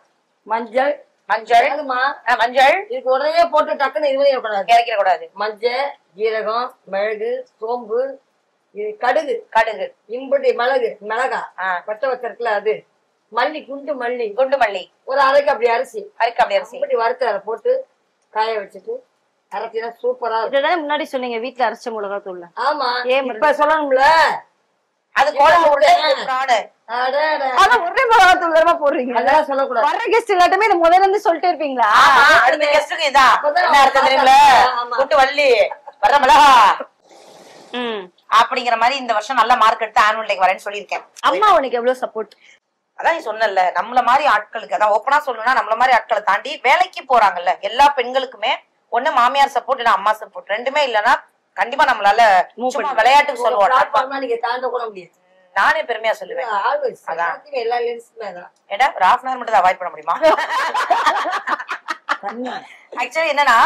மஞ்சள் மஞ்சள் வேணுமா? மஞ்சள் இதுக்கு உடனே போட்டு டக்குன்னு இது பண்ணக்கூடாது. இறக்கிட கூடாது. மஞ்சள், ஜீரகம், மிளகு, சோம்பு, இது கடுகு, கடுகு, இம்புட்டி மிளகு, மிளகா, ஆ, பட்டை வச்சிருக்குல அது, மல்லி, குண்டு மல்லி, குண்டு மல்லி, ஒரு அரைக்கு அப்படி அரிசி, அரைக்கு அப்படி அரிசி, இம்புட்டி வறுத்து அதை போட்டு காய வச்சுட்டு அரைச்சினா சூப்பரா இருக்கும். இதுதானே முன்னாடி சொன்னீங்க வீட்டுல அரைச்ச மிளகாத்தூள். ஆமா, ஏன் இப்ப சொல்லணும்ல. அது கோலமுட்டை பிராணு. அதான் ஒரே மிளகாத்தூள் தானே போடுறீங்க. அதெல்லாம் சொல்லக்கூடாது. வர்ற கெஸ்ட் எல்லாருமே இதை முதல்ல இருந்து சொல்லிட்டே இருப்பீங்களா? ஆமா, அடுத்த கெஸ்டுக்கு இதான் என்ன அர்த்தம் தெரியுமில, கூட்டு வள்ளி வர்ற மிளகா அப்படிங்கிற மாதிரி இந்த வருஷம் நல்ல மார்க் எடுத்து ஆனுவல் டேக்கு வரேன்னு சொல்லியிருக்கேன். அம்மா உனக்கு எவ்வளவு சப்போர்ட்? அதான் நீ சொன்னல, நம்மள மாதிரி ஆட்களுக்கு, அதான் ஓப்பனா சொல்லணும்னா நம்மள மாதிரி ஆட்களை தாண்டி வேலைக்கு போறாங்கல்ல எல்லா பெண்களுக்குமே ஒண்ணு மாமியார் சப்போர்ட் இல்ல அம்மா சப்போர்ட், ரெண்டுமே இல்லன்னா கண்டிப்பா நம்மளால சும்மா விளையாட்டுக்கு சொல்லுவோம், நீங்க தாண்ட கூட முடியாது. நானே பெருமையா சொல்லுவேன். எல்லா லேடிஸுமே அதான். ஏடா ஒரு ஹாஃப் அன் ஹவர் மட்டும் அவாய்ட் பண்ண முடியுமா? ஆக்சுவலி என்னன்னா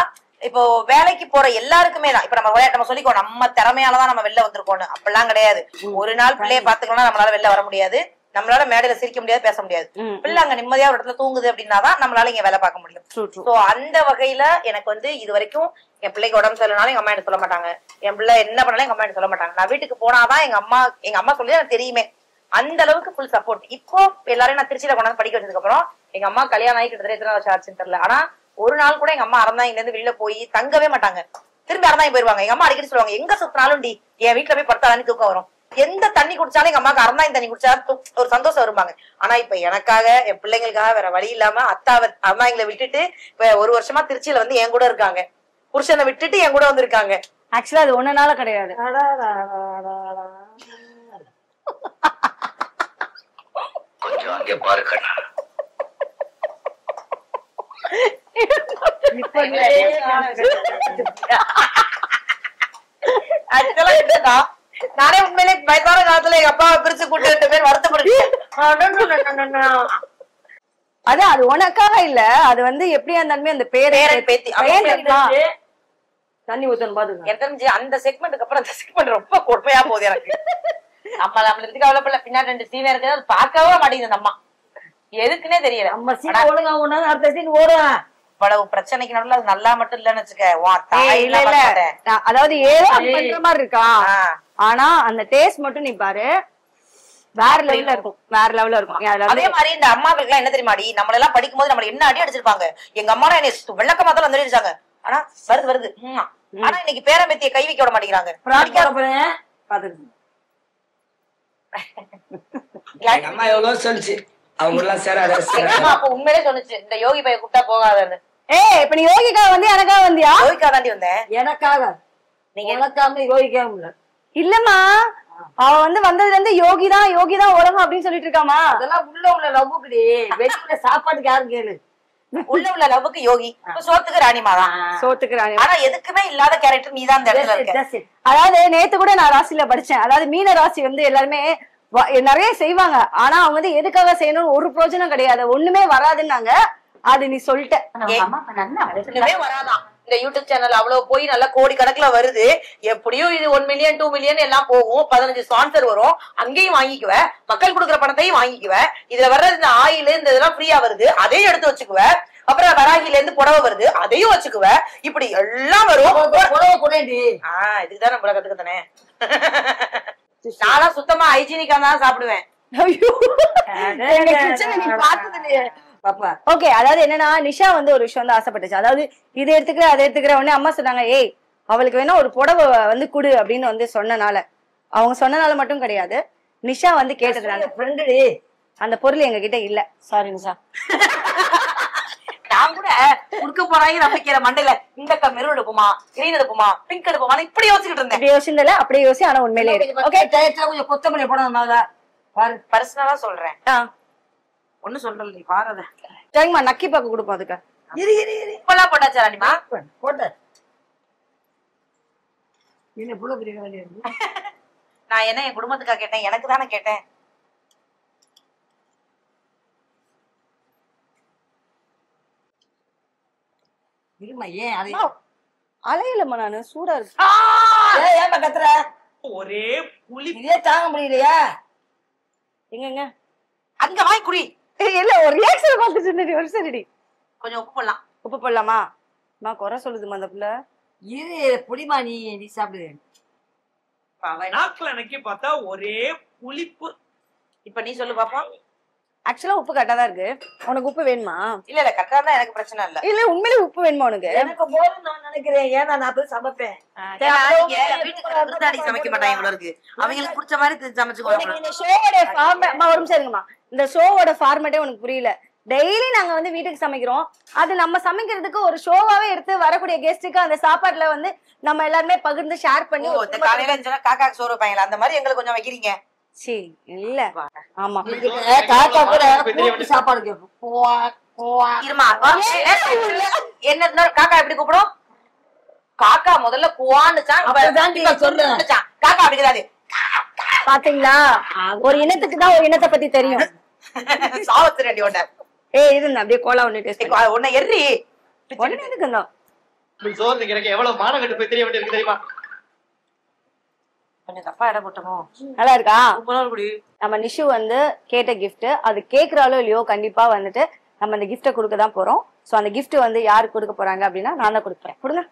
இப்போ வேலைக்கு போற எல்லாருக்குமே தான் இப்ப நம்ம சொல்லிக்கோ நம்ம திறமையாலதான் நம்ம வெளில வந்திருக்கோம்னு, அப்படிலாம் கிடையாது. ஒரு நாள் பிள்ளைய பாத்துக்கணும்னா நம்மளால வெளில வர முடியாது, நம்மளால மேடையில சிரிக்க முடியாது, பேச முடியாது. பிள்ளை அங்க நிம்மதியா ஒரு இடத்துல தூங்குது அப்படின்னாதான் நம்மளால இங்க வேலை பார்க்க முடியும். சோ அந்த வகையில எனக்கு வந்து இது வரைக்கும் என் பிள்ளைக்கு உடம்பு சரியில்லைனாலும் எங்க அம்மா எனக்கு சொல்ல மாட்டாங்க, என் பிள்ளை என்ன பண்ணாலும் எங்க அம்மா எனக்கு சொல்ல மாட்டாங்க. நான் வீட்டுக்கு போனாதான் எங்க அம்மா சொல்லி எனக்கு தெரியுமே, அந்த அளவுக்கு ஃபுல் சப்போர்ட். இப்போ எல்லாரையும் நான் திருச்சியில கொண்டாந்து படிக்க வச்சதுக்கு அப்புறம் எங்க அம்மா கல்யாணம் ஆகி கிட்டத்தட்ட எத்தனை வருஷம் ஆச்சுன்னு தெரியல, ஆனா ஒரு நாள் கூட எங்க அம்மா அறந்தாங்க இருந்து வெளியில போய் தங்கவே மாட்டாங்க, திரும்பி அறந்தாங்க போயிருவாங்க. எங்க அம்மா அடிக்கடி சொல்லுவாங்க, எங்க சுத்தினாலும் டி என் வீட்டுல போய் படுத்தாலும் தூக்கம் வரும், எந்த தண்ணி குடிச்சாலும் எங்க அம்மாக்கு அறந்தாங்க தண்ணி குடிச்சா ஒரு சந்தோஷம் வருவாங்க. ஆனா இப்ப எனக்காக என் பிள்ளைங்களுக்காக வேற வழி இல்லாம அம்மாங்களை விட்டுட்டு இப்ப ஒரு வருஷமா திருச்சியில வந்து என் கூட இருக்காங்க, புருஷனை விட்டுட்டு என் கூட வந்திருக்காங்க. ஆக்சுவலா அது ஒன்னுனால கிடையாது. கொஞ்சம் அங்கே பாருங்க. நானே உண்மையிலே வயசான காலத்துல எங்க அப்பாவை பிரிச்சு கூட்டு 2 பேர் வருத்தப்படுறேன். அதான் அது உனக்காக இல்ல, அது வந்து எப்படியா இருந்தாலுமே அந்த பேரன் பேத்தி தண்ணி ஊத்தணும் பாத்துங்க. எனக்கு தெரிஞ்சு அந்த செக்மெண்ட்டுக்கு அப்புறம் அந்த செக்மெண்ட் ரொம்ப கொடுமையா போகுது எனக்கு. நம்மள இருந்து கவலைப்படல, பின்னாடி 2 சீனா இருக்குது, அது பார்க்கவே மாட்டேங்குது நம்ம, எதுக்குன்னே தெரியல. நம்ம சீன் ஒழுங்கா ஒண்ணு அடுத்த சீன் ஓடும். இவ்வளவு பிரச்சனைக்கு நடுவுல அது நல்லா மட்டும் இல்லன்னு வச்சுக்க, அதாவது ஏதோ பண்ற மாதிரி இருக்கா, ஆனா அந்த டேஸ்ட் மட்டும் நீ பாரு வேற லெவல்ல இருக்கும், வேற லெவல்ல இருக்கும். அதே மாதிரி இந்த அம்மாக்களுக்கு எல்லாம் என்ன தெரியுமாடி, நம்மள எல்லாம் படிக்கும் போது நம்மள என்ன அடி அடிச்சிருப்பாங்க, எங்க அம்மா என்ன வெள்ளக்கமா தான் வந்து அடிச்சாங்க, ஆனா வருது ஆனா இன்னைக்கு பேரம்பேத்திய கை வைக்க விட மாட்டேங்கிறாங்க. அம்மா எவ்வளவு சொல்லிச்சு, அவங்க எல்லாம் சேராத. அப்ப உண்மையிலே சொன்னுச்சு இந்த யோகி பைய கூப்பிட்டா போகாதுன்னு. இப்ப நீ யோகிக்கா வந்து எனக்காக வந்தியா? யோகிக்கா தாண்டி வந்தேன். எனக்காக நீங்க எனக்காக யோகிக்காம இல்ல. இல்லம்மா, அவ வந்து வந்ததுல இருந்து யோகிதான் உலகம் அப்படின்னு சொல்லிட்டு இருக்காமா. அதெல்லாம் உள்ள லவ்வுக்குடி, வெளியில சாப்பாட்டுக்கு யாரும் கேளு. உள்ள லவ்வுக்கு யோகி, சோத்துக்கு ராணிமா தான். சோத்துக்கு ராணி, ஆனா எதுக்குமே இல்லாத கேரக்டர் நீ தான். அதாவது நேத்து கூட நான் ராசியில படிச்சேன், அதாவது மீன ராசி வந்து எல்லாருமே நிறைய செய்வாங்க, ஆனா அவங்க வந்து எதுக்காக செய்யணும் ஒரு பிரயோஜனம் கிடையாது, ஒண்ணுமே வராதுன்னாங்க. அது நீ சொல்லிட்ட வராதான். இந்த யூடியூப் சேனல் அவ்வளவு போய் நல்லா கோடி கணக்குல வருது, எப்படியும் இது 1 மில்லியன் 2 மில்லியன் எல்லாம் போகும், 15 ஸ்பான்சர் வரும், அங்கேயும் வாங்கிக்குவ, மக்கள் கொடுக்குற பணத்தையும் வாங்கிக்குவ, இதுல வர்றது இந்த ஆயில் இந்த இதெல்லாம் ஃப்ரீயா வருது அதையும் எடுத்து வச்சுக்குவ, அப்புறம் வராகில இருந்து புடவை வருது அதையும் வச்சுக்குவ, இப்படி எல்லாம் வரும். இதுக்குதான் நம்மள கத்துக்கத்தானே. நானா சுத்தமா ஹைஜீனிக்கா தான் சாப்பிடுவேன். ஓகே, அதாவது என்னன்னா நிஷா வந்து ஒரு விஷயம் வந்து ஆசைப்பட்டுச்சு, அதாவது இதை எடுத்துக்கிற அதை எடுத்துக்கிற உடனே அம்மா சொன்னாங்க, ஏய் அவளுக்கு வேணா ஒரு புடவை வந்து குடு அப்படின்னு வந்து சொன்னனால, அவங்க சொன்னனால மட்டும் கிடையாது, நிஷா வந்து கேட்டதுனால. அந்த பொருள் எங்க கிட்ட இல்ல, சாரி நிஷா. நான் கூட குடுக்க போறாங்க நம்பிக்கிற மண்டையில இந்த மெரூன் எடுப்போமா, கிரீன் எடுப்போமா, பிங்க் எடுப்போமா இப்படி யோசிச்சுட்டு இருந்தேன். இப்படி யோசிச்சல அப்படியே யோசி, ஆனா உண்மையிலே கொஞ்சம் கொத்தமல்லி போடணும். பர்சனலா சொல்றேன், ஒண்ணு சொல்றேன், நீ பாருங்க. சரிம்மா, நக்கி பாக்க கொடுப்போம் அதுக்கு. இப்பெல்லாம் போட்டாச்சா ராணிமா? போட்ட நான் என்ன என் குடும்பத்துக்காக கேட்டேன், எனக்கு தானே கேட்டேன். இருமா ஏன் அதை அலையிலம்மா நானு சூடா இருக்கு. ஏமா கத்துற? ஒரே புளி இதே தாங்க முடியலையா? எங்கங்க அங்க வாய் குடி. இல்ல ஒரு ரியாக்ஷன் பார்த்துட்டு இருந்தேன். ஒரு சரிடி கொஞ்சம் உப்பு போடலாம். உப்பு போடலாமா? நான் குறை சொல்லுதுமா அந்த பிள்ளை. இரு புளிமா நீ சாப்பிடு. நாக்குல எனக்கு பார்த்தா ஒரே புளிப்பு. இப்ப நீ சொல்லு பாப்போம். ஆக்சுவலா உப்பு கரெக்டா தான் இருக்கு. உனக்கு உப்பு வேணுமா? இல்ல கரெக்டா தான், எனக்கு பிரச்சனை இல்ல. இல்ல உண்மையிலே உப்பு வேணுமா உனக்கு? எனக்கு போதும் நான் நினைக்கிறேன். ஏன்னா நான் போய் சமைப்பேன். விருந்தாடி சமைக்க மாட்டாங்க இவ்வளவு இருக்கு. அவங்களுக்கு பிடிச்ச மாதிரி சமைச்சுக்கோங்க. இந்த ஷோவோட ஃபார்மேட் ஒரு நிமிஷம் இருங்கம்மா. இந்த ஷோவோட ஃபார்மேட்டே உனக்கு புரியல. டெய்லி நாங்க வந்து வீட்டுக்கு சமைக்கிறோம். அது நம்ம சமைக்கிறதுக்கு ஒரு ஷோவாவே எடுத்து வரக்கூடிய கெஸ்ட்டுக்கு அந்த சாப்பாட்டுல வந்து நம்ம எல்லாருமே பகிர்ந்து ஷேர் பண்ணி காலையில இருந்துச்சுன்னா காக்கா சோறு வைப்பாங்களா, அந்த மாதிரி எங்களுக்கு கொஞ்சம் வைக்கிறீங்க. சி இல்ல ஆமா காக்கா கூட சாப்பாடு கேட்கும். இருமா என்ன காக்கா எப்படி கூப்பிடும்? காக்கா முதல்ல குவான்னுச்சான், காக்கா அப்படி கிடையாது. பாத்தீங்களா, ஒரு இனத்துக்கு தான் ஒரு இனத்தை பத்தி தெரியும். சாவத்து ரெடி ஒண்ணு. இருந்த அப்படியே கோலா ஒண்ணு டேஸ்ட் ஒண்ணு எரி ஒண்ணு எதுக்குதான் சோறு எனக்கு எவ்வளவு மானங்கட்டு போய் தெரிய வேண்டியிருக்கு தெரியுமா? கொஞ்சம் தப்பா இடம் போட்டோமோ? நல்லா இருக்கா? குடி. நம்ம நிஷு வந்து கேட்ட கிஃப்ட், அது கேக்குறாலோ இல்லையோ கண்டிப்பா வந்துட்டு நம்ம அந்த கிஃப்ட கொடுக்க தான் போறோம். சோ அந்த கிஃப்ட் வந்து யாருக்கு கொடுக்க போறாங்க அப்படின்னா நான் தான் கொடுக்குறேன். கொடுங்க.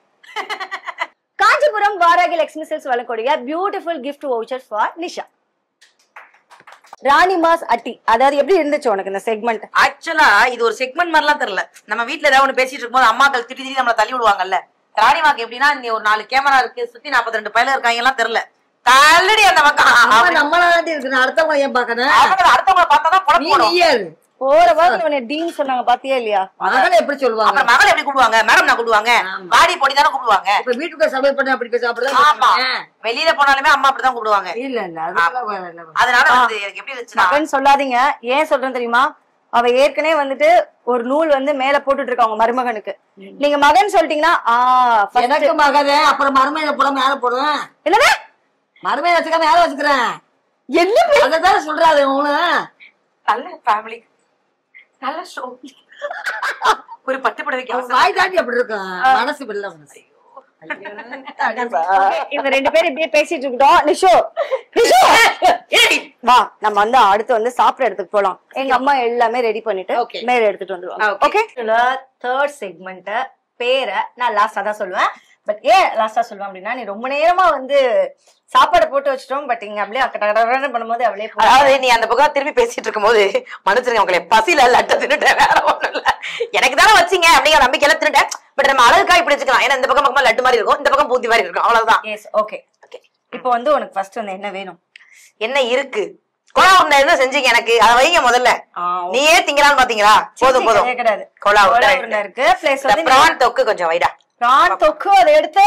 காஞ்சிபுரம் வாராகி லக்ஷ்மி சில்க்ஸ் வழங்கக்கூடிய beautiful gift voucher for Nisha. Ranimas அட்டி, அதாவது எப்படி இருந்துச்சு உனக்கு இந்த செக்மெண்ட்? ஆக்சுவலா இது ஒரு செக்மெண்ட் மாதிரிலாம் தெரியல. நம்ம வீட்டுல ஏதாவது ஒண்ணு பேசிட்டு இருக்கும்போது அம்மாக்கள் திட்டி நம்மள தள்ளி விடுவாங்கல்ல. ராணிமாக்கு எப்படின்னா இங்க ஒரு 4 கேமரா இருக்கு, சுத்தி 42 பயில இருக்காங்க எல்லாம் தெரியல. தள்ளடி அந்த பக்கம் நம்மளாண்டி இருக்கு. அடுத்தவங்க ஏன் பாக்கணும்? அடுத்தவங்களை பார்த்தாதான் பொழப்பு. போற வாரம் உன்னை டீன் சொன்னாங்க பாத்தியா இல்லையா? மகளை எப்படி சொல்லுவாங்க? மகளை எப்படி கூப்பிடுவாங்க? மேடம் நான் கூப்பிடுவாங்க, பாடி பொடி தானே கூப்பிடுவாங்க. இப்ப வீட்டுக்கு சமையல் பண்ண அப்படி பேச அப்படிதான். ஆமா, வெளியில போனாலுமே அம்மா அப்படிதான் கூப்பிடுவாங்க. இல்ல இல்ல அதனால வந்து எனக்கு எப்படி இருந்துச்சுன்னா, மகன் சொல்லாதீங்க. ஏன் சொல்றேன் தெரியுமா? அவ ஏற்கனவே வந்துட்டு ஒரு நூல் வந்து மேல போட்டுட்டு இருக்காங்க மருமகனுக்கு. நீங்க மகன் சொல்லிட்டீங்கன்னா எனக்கு மகன் அப்புறம் மருமையில போட மேல போடுவேன். என்னது மருமையில வச்சுக்க மேல வச்சுக்கிறேன். என்ன அதான் சொல்றாரு. நல்ல ஃபேமிலி, நல்ல ஷோ, ஒரு பட்டு படவைக்கு வாய் தாண்டி அப்படி இருக்கும், மனசு பிள்ளை. இவங்க 2 பேரும் இப்படியே பேசிட்டு இருக்கோம். நிஷோ வா, நம்ம வந்து அடுத்து வந்து சாப்பிட இடத்துக்கு போலாம். எங்க அம்மா எல்லாமே ரெடி பண்ணிட்டு மேல எடுத்துட்டு வந்துருவாங்க. ஓகே, தேர்ட் செக்மெண்ட் பேரை நான் லாஸ்டா தான் சொல்லுவேன். பட் ஏன் லாஸ்டா சொல்லுவேன் அப்படின்னா, நீ ரொம்ப நேரமா வந்து சாப்பாடு போட்டு வச்சிட்டோம். பட் இங்க அப்படியே பண்ணும்போது அப்படியே, அதாவது நீ அந்த பக்கம் திரும்பி பேசிட்டு இருக்கும் போது மனுஷங்க உங்களை பசியில லட்ட தின்னுட்டேன், வேற ஒண்ணும் இல்ல, எனக்கு தானே வச்சீங்க அப்படிங்கிற நம்பிக்கையில தின்னுட்டேன். பட் நம்ம அழகுக்கா இப்படி வச்சுக்கலாம். ஏன்னா இந்த பக்கம் பக்கமா லட்டு மாதிரி இருக்கும், இந்த பக்கம் பூத்தி மாதிரி இருக்கும், அவ்வளவுதான். Okay okay. இப்போ வந்து உனக்கு ஃபர்ஸ்ட் வந்து என்ன வேணும்? என்ன இருக்கு? கொலா உருண்டை என்ன செஞ்சீங்க எனக்கு, அதை வைங்க முதல்ல. நீயே திங்கலான்னு பாத்தீங்களா? போதும் போதும், கிடையாது. கொலா உருண்டை இருக்கு. பிளேஸ் வந்து பிரான் தொக்கு கொஞ்சம் வைடா. பிரான் தொக்கு அதை எடுத்து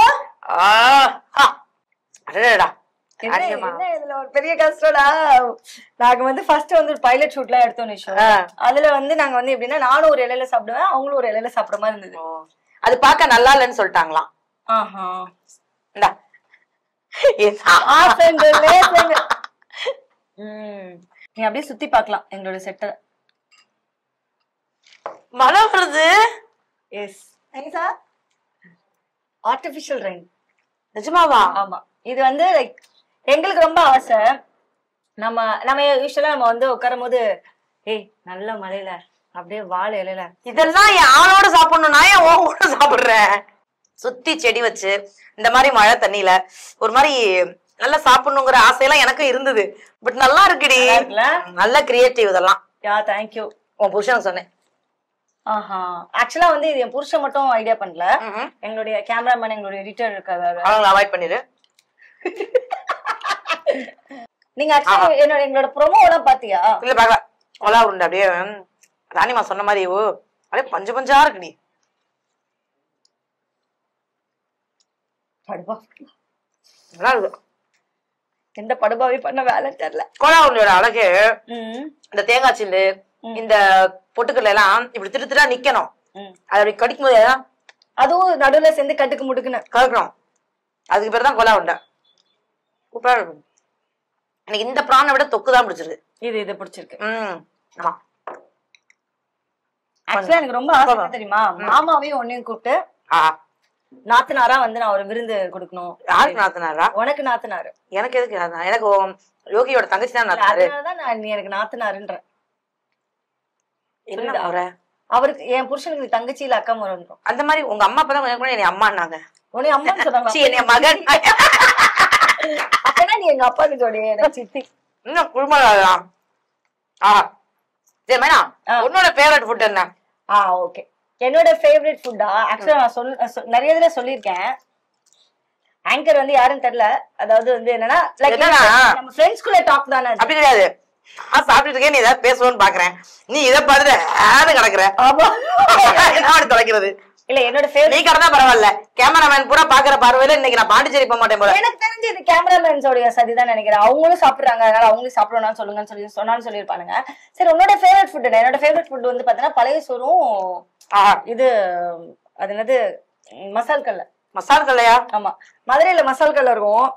அடடா, இதுல ஒரு பெரிய கஷ்டம்டா. நாங்க வந்து ஃபர்ஸ்ட் வந்து பைலட் ஷூட் எல்லாம் எடுத்தோம் நிஷா. அதுல வந்து நாங்க வந்து எப்படின்னா, நானும் ஒரு இலையில சாப்பிடுவேன், அவங்களும் ஒரு இலையில சாப்பிடுற மாதிரி இருந்தது. அது பாக்க நல்லா இல்லன்னு சொல்லிட்டாங்களாம். நீ அப்படியே சுத்தி பாக்கலாம் எங்களோட செட்ட. மழை வருது. Yes artificial rain. நிஜமாவா? ஆமா, இது வந்து லைக் எங்களுக்கு ரொம்ப ஆசை. நம்ம யூஸ்வலா நம்ம வந்து உட்காரும் போது நல்ல மழையில அப்படியே வாழை இலையில இதெல்லாம் என் ஆளோட சாப்பிடணும், நான் ஏன் உன் கூட சாப்பிடுறேன்? சுத்தி செடி வச்சு இந்த மாதிரி மழை தண்ணியில ஒரு மாதிரி நல்லா சாப்பிடணுங்கிற ஆசையெல்லாம் எனக்கும் இருந்தது. பட் நல்லா இருக்குடி, நல்ல கிரியேட்டிவ் இதெல்லாம். தேங்க்யூ. உன் புருஷனுக்கு சொன்னேன். ஆக்சுவலா வந்து இது என் புருஷன் மட்டும் ஐடியா பண்ணல, எங்களுடைய கேமராமேன், எங்களுடைய எடிட்டர் இருக்காரு, அவங்களை அவாய்ட் பண்ணிரு. நீங்க ஆக்சுவலா எங்களோட ப்ரோமோ எல்லாம் பாத்தியா? இல்ல பாக்கல. கொலா உருண்டை அப்படியே ராணிமா சொன்ன மாதிரி அப்படியே பஞ்சு பஞ்சா இருக்குடி. நல்லா இருக்கு. எந்த படுபாவே பண்ண வேலை தெரியல. கொலா உருண்டையோட அழகு இந்த தேங்காய் சில்லு, இந்த பொட்டுக்கல்ல எல்லாம் இப்படி திரு நிக்கணும். அது அப்படி கடிக்கும் போது அதுவும் நடுவுல சேர்ந்து கட்டுக்கு முடுக்குன்னு கலக்கணும். அதுக்கு பேர் தான் கொலா உருண்டை. சூப்பரா இருக்கும். எனக்கு இந்த பிரானை விட தொக்குதான் பிடிச்சிருக்கு. இது பிடிச்சிருக்கு. ஆமா, ஆக்சுவலா எனக்கு ரொம்ப ஆசை தெரியுமா, மாமாவையும் ஒன்னையும் கூப்பிட்டு நாத்தனாரா வந்து நான் ஒரு விருந்து கொடுக்கணும். யாருக்கு நாத்தனாரா? உனக்கு நாத்தனாரு. எனக்கு எதுக்கு? எனக்கு யோகியோட தங்கச்சி தான் நாத்தனாரு. அதனாலதான் நான் நீ எனக்கு நாத்தனாருன்ற. என்ன அவரை? அவருக்கு என் புருஷனுக்கு நீ தங்கச்சி இல்ல அக்கா முறை வந்துடும். அந்த மாதிரி உங்க அம்மா அப்பதான் கொஞ்சம் என்னை அம்மான்னாங்க. உன்னை அம்மான்னு சொன்னாங்க. என்னைய மகன். அப்பனா நீ எங்க அப்பாவுக்கு ஜோடி, எனக்கு சித்தி. இன்னும் குடும்பம். சரி மேடம், உன்னோட ஃபேவரட் ஃபுட் என்ன? ஓகே, என்னோட ஃபேவரட் ஃபுட்டா ஆக்சுவலா நான் நிறைய தடவை சொல்லியிருக்கேன். ஆங்கர் வந்து யாருன்னு தெரியல. அதாவது வந்து என்னன்னா நம்ம ஃப்ரெண்ட்ஸ்குள்ள டாக் தானே. அப்படி கிடையாது. சாப்பிட்டு இருக்கேன், நீ ஏதாவது பேசணும்னு பாக்குறேன். நீ இதை பார்த்துட்டு கிடக்குற. என்ன தொலைக்கிறது இல்ல. என்னோட ஃபேவரட் நீ கடந்தா பரவாயில்ல. கேமராமேன் பூரா பாக்குற பார்வையில இன்னைக்கு நான் பாண்டிச்சேரி போக மாட்டேன் போல. எனக்கு தெரிஞ்சு இது கேமராமேன்ஸோட சதிதான் நினைக்கிறேன். அவங்களும் சாப்பிடுறாங்க, அதனால அவங்களும் சாப்பிடணும்னு சொல்லுங்கன்னு சொன்னாலும் சொல்லியிருப்பானுங்க. சரி, உன்னோட ஃபேவரட் ஃபுட் என்ன? என்னோட ஃபேவரட் ஃபுட் வந்து பாத்தீங்கன்னா பழைய சோறும் இது அது என்னது மசால் கல்ல. மசால் கல்லையா? ஆமா, மதுரையில மசால் கல்ல இருக்கும்.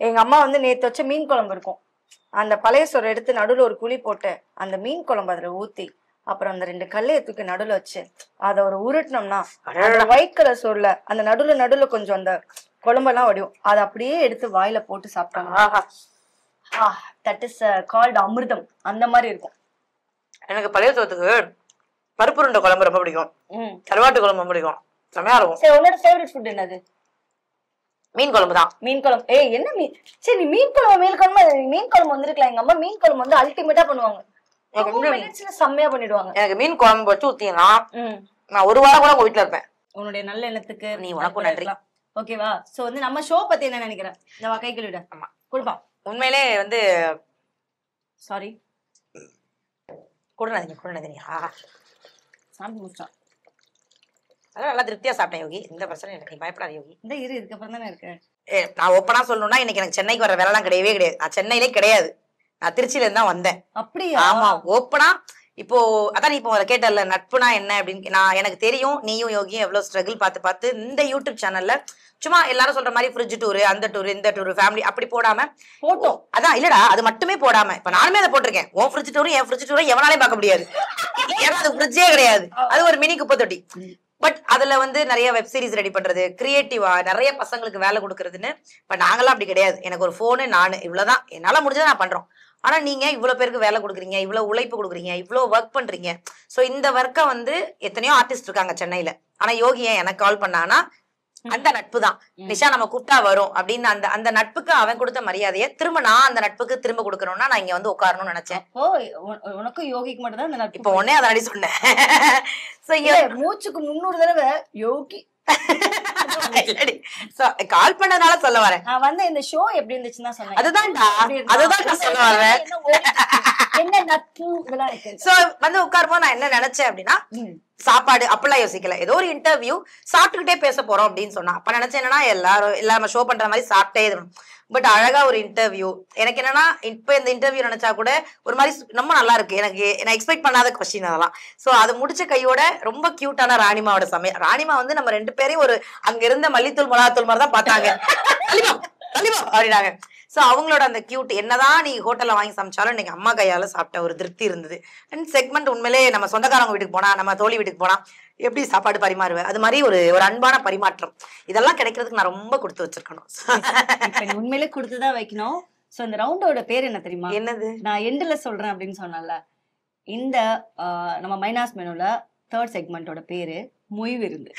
எங்க அம்மா வந்து நேத்து வச்ச மீன் குழம்பு இருக்கும். அந்த பழைய சோறு எடுத்து நடுவுல ஒரு குழி போட்டு அந்த மீன் குழம்பு அதுல ஊத்தி அப்புறம் அந்த 2 கல்லையை தூக்கி நடுவுல வச்சு அதை ஒரு உருட்டினோம்னா அந்த ஒயிட் கலர் சோறுல அந்த நடுவுல கொஞ்சம் அந்த குழம்பெல்லாம் வடியும். அதை அப்படியே எடுத்து வாயில போட்டு சாப்பிட்டாங்க. தட் இஸ் கால்ட் அமிர்தம். அந்த மாதிரி இருக்கும். எனக்கு பழைய சோத்துக்கு பருப்பு உருண்டை குழம்பு ரொம்ப பிடிக்கும். கருவாட்டு குழம்பு ரொம்ப பிடிக்கும். செமையா இருக்கும். சரி, உன்னோட ஃபேவரட் ஃபுட் என்னது? மீன் குழம்பு தான். மீன் குழம்பு. என்ன மீன்? சரி, நீ மீன் குழம்பு வந்துருக்கலாம். எங்க அம்மா மீன் குழம்பு வந்து அல்டிமேட்டா பண்ணுவாங்க. செம்மையா பண்ணிடுவாங்க. எனக்கு மீன் குழம்பு வச்சு ஊத்தீங்கன்னா நான் ஒரு வாரம் கூட உங்க வீட்டுல இருப்பேன். உன்னுடைய நல்ல எண்ணத்துக்கு நீ உனக்கும் நன்றி. ஓகேவா? சோ வந்து நம்ம ஷோ பத்தி என்ன நினைக்கிறேன்? இந்த கைகள் விட கொடுப்பான். உண்மையிலே வந்து சாரி கொடுங்க. சாப்பிட்டு முடிச்சான். அதெல்லாம் நல்லா திருப்தியா சாப்பிட்டேன் யோகி. இந்த பிரச்சனை இல்லை, நீ பயப்படாத யோகி. இந்த இதுக்கப்புறம் தானே இருக்கு. நான் ஓப்பனா சொல்லணும்னா இன்னைக்கு எனக்கு சென்னைக்கு வர வேலைலாம் கிடையவே கிடையாது. நான் சென்னையிலே கிடையாது, நான் திருச்சியில இருந்து தான் வந்தேன். அப்படியா? ஆமா, ஓப்பனா. இப்போ அதான் நீ இப்போ கேட்டல நட்புனா என்ன அப்படின்னு. நான் எனக்கு தெரியும் நீயும் யோகியும் எவ்வளவு ஸ்ட்ரகிள் பார்த்து இந்த யூடியூப் சேனல்ல சும்மா எல்லாரும் சொல்ற மாதிரி ஃப்ரிட்ஜ் டூரு, அந்த டூரு, இந்த டூரு, ஃபேமிலி அப்படி போடாம போட்டோம். அதான் இல்லடா, அது மட்டுமே போடாம இப்ப நானுமே அதை போட்டிருக்கேன். உன் ஃப்ரிட்ஜ் டூரும் என் ஃப்ரிட்ஜ் டூரும் எவனாலே பார்க்க முடியாது. ஏன்னா அது ஃப்ரிட்ஜே கிடையாது, அது ஒரு மினி குப்பை தொட்டி. பட் அதுல வந்து நிறைய வெப் சீரிஸ் ரெடி பண்றது, கிரியேட்டிவா நிறைய பசங்களுக்கு வேலை கொடுக்கறதுன்னு. பட் நாங்கெல்லாம் அப்படி கிடையாது. எனக்கு ஒரு போனு, நானு இவ்வளவுதான் என்னால முடிஞ்சதை நான் பண்றோம். ஆனா நீங்க இவ்வளவு பேருக்கு வேலை கொடுக்குறீங்க, இவ்வளவு உழைப்பு கொடுக்குறீங்க, இவ்வளவு ஒர்க் பண்றீங்க. சோ இந்த ஒர்க்கை வந்து எத்தனையோ ஆர்டிஸ்ட் இருக்காங்க சென்னையில. ஆனா யோகி ஏன் எனக்கு கால் பண்ணானா அந்த நட்பு தான். நிஷா நம்ம கூப்பிட்டா வரும் அப்படின்னு அந்த நட்புக்கு அவன் கொடுத்த மரியாதையை திரும்ப நான் அந்த நட்புக்கு திரும்ப கொடுக்கணும்னா நான் இங்க வந்து உட்காரணும்னு நினைச்சேன். உனக்கும் யோகிக்கு மட்டும் தான் இந்த நட்பு. இப்ப உடனே அதை அடி சொன்னேன். மூச்சுக்கு 300 தடவை யோகி கால் பண்ணதுனால சொல்ல வரேன். நான் வந்து இந்த ஷோ எப்படி இருந்துச்சுன்னா சொன்னேன். அதுதான் சொல்ல வரேன். என்ன நட்பு இதெல்லாம் இருக்கு. சோ வந்து உட்காரும்போது நான் என்ன நினைச்சேன் அப்படின்னா சாப்பாடு அப்பெல்லாம் யோசிக்கல. ஏதோ ஒரு இன்டர்வியூ சாப்பிட்டுக்கிட்டே பேச போறோம் அப்படின்னு சொன்னா அப்ப நினைச்சேன் என்னன்னா எல்லாரும் ஷோ பண்ற மாதிரி சாப்பிட்டே இருக்கணும். பட் அழகா ஒரு இன்டர்வியூ. எனக்கு என்னன்னா இப்ப இந்த இன்டர்வியூ நினைச்சா கூட ஒரு மாதிரி ரொம்ப நல்லா இருக்கு. எனக்கு நான் எக்ஸ்பெக்ட் பண்ணாத கொஸ்டின் அதெல்லாம். சோ அது முடிச்ச கையோட ரொம்ப கியூட்டான ராணிமாவோட சமையல். ராணிமா வந்து நம்ம 2 பேரையும் ஒரு அங்க இருந்த மல்லித்தூள் மிளகாத்தூள் மாதிரி தான் பார்த்தாங்க. அப்படின்னாங்க. சோ அவங்களோட அந்த கியூட் என்னதான் நீ ஹோட்டல்ல வாங்கி சமைச்சாலும் இன்னைக்கு அம்மா கையால சாப்பிட்ட ஒரு திருப்தி இருந்தது. அண்ட் செக்மெண்ட் உண்மையிலே நம்ம சொந்தக்காரங்க வீட்டுக்கு போனா, நம்ம தோழி வீட்டுக்கு போனா எப்படி சாப்பாடு பரிமாறுவேன், அது மாதிரி ஒரு அன்பான பரிமாற்றம் இதெல்லாம் கிடைக்கிறதுக்கு நான் ரொம்ப கொடுத்து வச்சிருக்கணும். உண்மையிலே கொடுத்துதான் வைக்கணும். சோ இந்த ரவுண்டோட பேர் என்ன தெரியுமா? என்னது? நான் எண்ட்ல சொல்றேன் அப்படின்னு சொன்னல. இந்த நம்ம மைனாஸ் மெனுல 3rd செக்மெண்டோட பேரு மொய் விருந்து.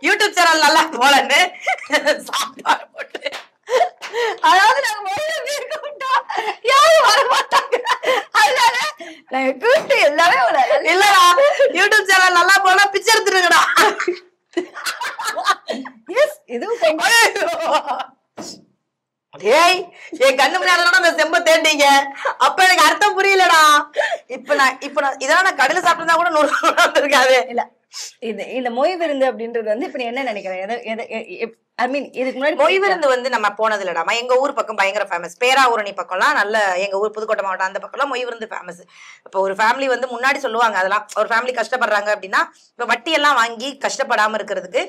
யூடியூப் சேனல் நல்லா போலன்னு சாப்பாடு போட்டு அதாவது நாங்க யாரும் வர மாட்டாங்க. அதனால நாங்க கூப்பிட்டு எல்லாமே இல்லடா யூடியூப் சேனல் நல்லா போனா பிச்சை எடுத்துருங்கடா. இதுவும் ஏய் என் கண்ணு முன்னாடி அந்த செம்ப தேண்டீங்க. அப்ப எனக்கு அர்த்தம் புரியலடா. இப்ப நான் இதெல்லாம் நான் கடையில சாப்பிட்டா கூட 100 இருக்காது. இல்ல இந்த மொய் விருந்து அப்படின்றது வந்து இப்ப என்ன நினைக்கிறேன், ஐ மீன் இதுக்கு முன்னாடி மொய் விருந்து வந்து நம்ம போனது இல்லடாமா. எங்க ஊர் பக்கம் பயங்கர ஃபேமஸ். பேராவூரணி பக்கம்லாம் நல்ல, எங்க ஊர் புதுக்கோட்டை மாவட்டம் அந்த பக்கம்லாம் மொய் விருந்து ஃபேமஸ். இப்போ ஒரு ஃபேமிலி வந்து முன்னாடி சொல்லுவாங்க, அதெல்லாம் ஒரு ஃபேமிலி கஷ்டப்படுறாங்க அப்படின்னா இப்ப வட்டி எல்லாம் வாங்கி கஷ்டப்படாம இருக்கிறதுக்கு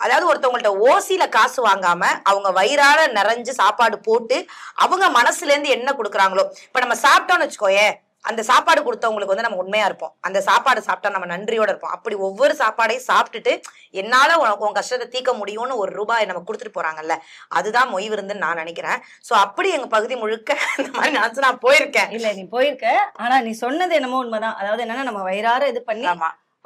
அதாவது ஒருத்தவங்கள்ட்ட ஓசியில காசு வாங்காம அவங்க வயிறால நிறைஞ்சு சாப்பாடு போட்டு அவங்க மனசுல இருந்து என்ன கொடுக்குறாங்களோ, இப்ப நம்ம சாப்பிட்டோம்னு வச்சுக்கோயே, அந்த சாப்பாடு கொடுத்தவங்களுக்கு வந்து நம்ம உண்மையா இருப்போம், அந்த சாப்பாடு சாப்பிட்டா நம்ம நன்றியோட இருப்போம். அப்படி ஒவ்வொரு சாப்பாடையும் சாப்பிட்டுட்டு என்னால உன் கஷ்டத்தை தீர்க்க முடியும்னு ₹1 நம்ம கொடுத்துட்டு போறாங்கல்ல, அதுதான் மொய் விருந்துன்னு நான் நினைக்கிறேன். சோ அப்படி எங்க பகுதி முழுக்க இந்த மாதிரி நினைச்சு நான் போயிருக்கேன். இல்ல நீ போயிருக்க, ஆனா நீ சொன்னது என்னமோ உண்மைதான். அதாவது என்னன்னா நம்ம வயிறார இது பண்ணி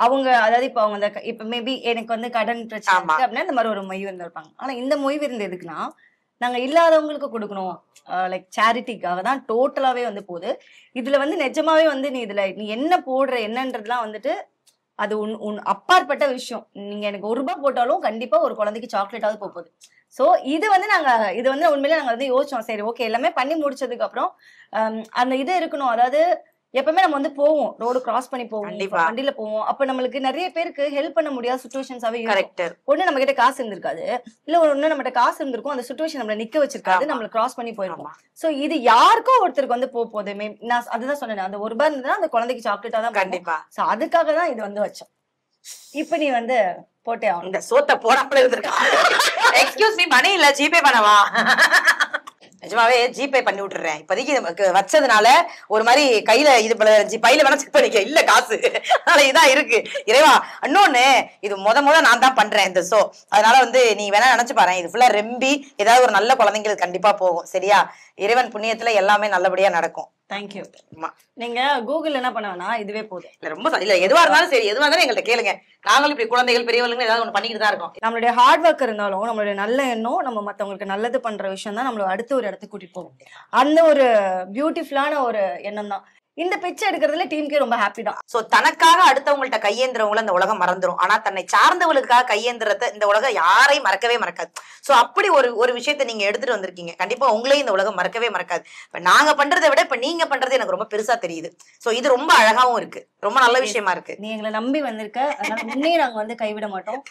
அவங்க, அதாவது இப்ப அவங்க இப்ப மேபி எனக்கு வந்து கடன் பிரச்சனை அப்படின்னா இந்த மாதிரி ஒரு மொய் விருந்து இருப்பாங்க. ஆனா இந்த மொய் விருந்து எதுக்குன்னா நாங்க இல்லாதவங்களுக்கு கொடுக்கணும், லைக் சேரிட்டிக்காக தான் டோட்டலாவே வந்து போகுது. இதுல வந்து நிஜமாவே வந்து நீ இதுல நீ என்ன போடுற என்னன்றதுலாம் வந்துட்டு அது உன் அப்பாற்பட்ட விஷயம். நீங்க எனக்கு ₹1 போட்டாலும் கண்டிப்பா ஒரு குழந்தைக்கு சாக்லேட்டாவது போகுது. சோ இது வந்து இது வந்து உண்மையிலே நாங்க வந்து யோசிச்சோம், சரி ஓகே எல்லாமே பண்ணி முடிச்சதுக்கு அப்புறம் அந்த இது இருக்கணும். அதாவது எப்பவுமே நம்ம வந்து போவோம், ரோடு கிராஸ் பண்ணி போவோம், வண்டியில போவோம். அப்ப நம்மளுக்கு நிறைய பேருக்கு ஹெல்ப் பண்ண முடியாத சுச்சுவேஷன்ஸாவே இருக்கும். ஒண்ணு நம்ம கிட்ட காசு இருந்திருக்காது, இல்ல ஒண்ணு நம்ம கிட்ட காசு இருந்திருக்கும், அந்த சுச்சுவேஷன் நம்மள நிக்க வச்சிருக்காது, நம்மள கிராஸ் பண்ணி போயிருக்கோம். சோ இது யாருக்கோ ஒருத்தருக்கு வந்து போகுது. நான் அதுதான் சொன்னேன், அந்த ₹1 இருந்தா அந்த குழந்தைக்கு சாக்லேட்டா தான் கண்டிப்பா. சோ அதுக்காக தான் இது வந்து வச்சோம். இப்ப நீ வந்து போட்டே ஆகும், இந்த சோத்த போடாமல இருந்திருக்கா. எக்ஸ்கியூஸ் மீ, மணி இல்ல, ஜிபே பண்ணவா? நிஜமாவே ஜிபே பண்ணி விட்டுறேன் இப்போதைக்கு வச்சதுனால. ஒரு மாதிரி கையில இது பையில வேணா செக் பண்ணிக்க, இல்ல காசு அதனால இதான் இருக்கு. இறைவா, இன்னொன்னு இது முத நான் தான் பண்றேன் இந்த ஷோ, அதனால வந்து நீ வேணா நினைச்சு பாரு, இது ஃபுல்லா ரெம்பி ஏதாவது ஒரு நல்ல குழந்தைங்களுக்கு கண்டிப்பா போகும். சரியா? இறைவன் புண்ணியத்துல எல்லாமே நல்லபடியா நடக்கும். தேங்க்யூ. நீங்க கூகுள் என்ன பண்ணா இதுவே போதும். இல்ல ரொம்ப இல்ல, எதுவா இருந்தாலும் சரி, எதுவா இருந்தாலும் எங்கள்கிட்ட கேளுங்க. நாங்களும் இப்படி குழந்தைகள் பெரியவர்களும் ஏதாவது ஒண்ணு பண்ணிக்கிட்டு தான் இருக்கோம். நம்மளுடைய ஹார்ட் ஒர்க் இருந்தாலும் நம்மளுடைய நல்ல எண்ணம், நம்ம மத்தவங்களுக்கு நல்லது பண்ற விஷயம் தான் நம்மள அடுத்த ஒரு இடத்துக்கு கூட்டிட்டு போகும். அந்த ஒரு பியூட்டிஃபுல்லான ஒரு எண்ணம் தான். இந்த பிச்சை எடுக்கிறதுல டீமுக்கே ரொம்ப ஹாப்பி தான். சோ தனக்காக அடுத்தவங்கள்ட்ட கையேந்திரவங்கள இந்த உலகம் மறந்துடும், ஆனா தன்னை சார்ந்தவங்களுக்காக கையேந்திரத்தை இந்த உலகம் யாரையும் மறக்கவே மறக்காது. சோ அப்படி ஒரு விஷயத்த நீங்க எடுத்துட்டு வந்திருக்கீங்க, கண்டிப்பா உங்களையும் இந்த உலகம் மறக்கவே மறக்காது. இப்ப நாங்க பண்றதை விட இப்ப நீங்க பண்றது எனக்கு ரொம்ப பெருசா தெரியுது. சோ இது ரொம்ப அழகாவும் இருக்கு, ரொம்ப நல்ல விஷயமா இருக்கு. நீ எங்களை நம்பி வந்திருக்க, அதனால முன்னே நாங்க வந்து கைவிட மாட்டோம்.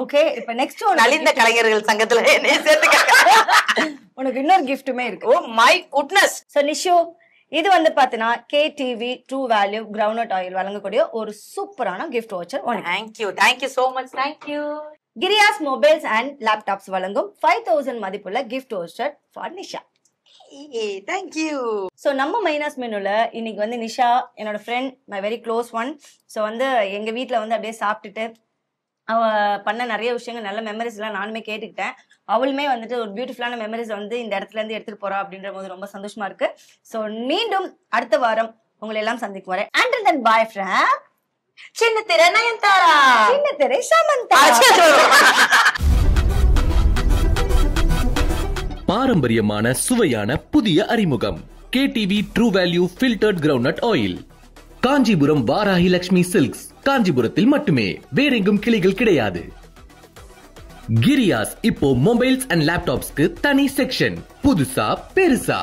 ஓகே, இப்ப நெக்ஸ்ட் நலிந்த கலைஞர்கள் சங்கத்துல என்னைய சேர்த்துக்க உனக்கு இன்னொரு கிஃப்ட்டுமே இருக்கு. Oh my goodness. So Nishu, இது வந்து பாத்தீங்கன்னா KTV True Value Groundnut Oil வழங்கக்கூடிய ஒரு சூப்பரான gift voucher. Thank you so much. Thank you. Kriyas mobiles and laptops வழங்கும் 5000 மதிப்புள்ள gift voucher for Nisha. Thank you. So நம்ம மைனஸ் மெனுல இன்னைக்கு வந்து நிஷா என்னோட friend, my very close one. So வந்து எங்க வீட்டில் வந்து அப்படியே சாப்பிட்டுட்டு அவ பண்ண நிறைய விஷயங்கள், நல்ல மெமரிஸ் எல்லாம் நானுமே கேட்டுக்கிட்டேன். அவளுமே வந்துட்டு ஒரு பியூட்டிஃபுல்லான மெமரிஸ் வந்து இந்த இடத்துல இருந்து எடுத்துட்டு போறா அப்படின்ற போது ரொம்ப சந்தோஷமா இருக்கு. ஸோ மீண்டும் அடுத்த வாரம் உங்களை எல்லாம் சந்திக்கு வரேன். Until then, bye from சின்ன திரை நயன்தாரா, சின்ன திரை சமந்தா. பாரம்பரியமான சுவையான புதிய அறிமுகம் KTV True Value Filtered Groundnut Oil. Kanchipuram Varahi Lakshmi silks, காஞ்சிபுரத்தில் மட்டுமே, வேறெங்கும் கிளைகள் கிடையாது. கிரியாஸ் இப்போ மொபைல்ஸ் அண்ட் லேப்டாப்ஸ்க்கு தனி செக்ஷன், புதுசா பெருசா.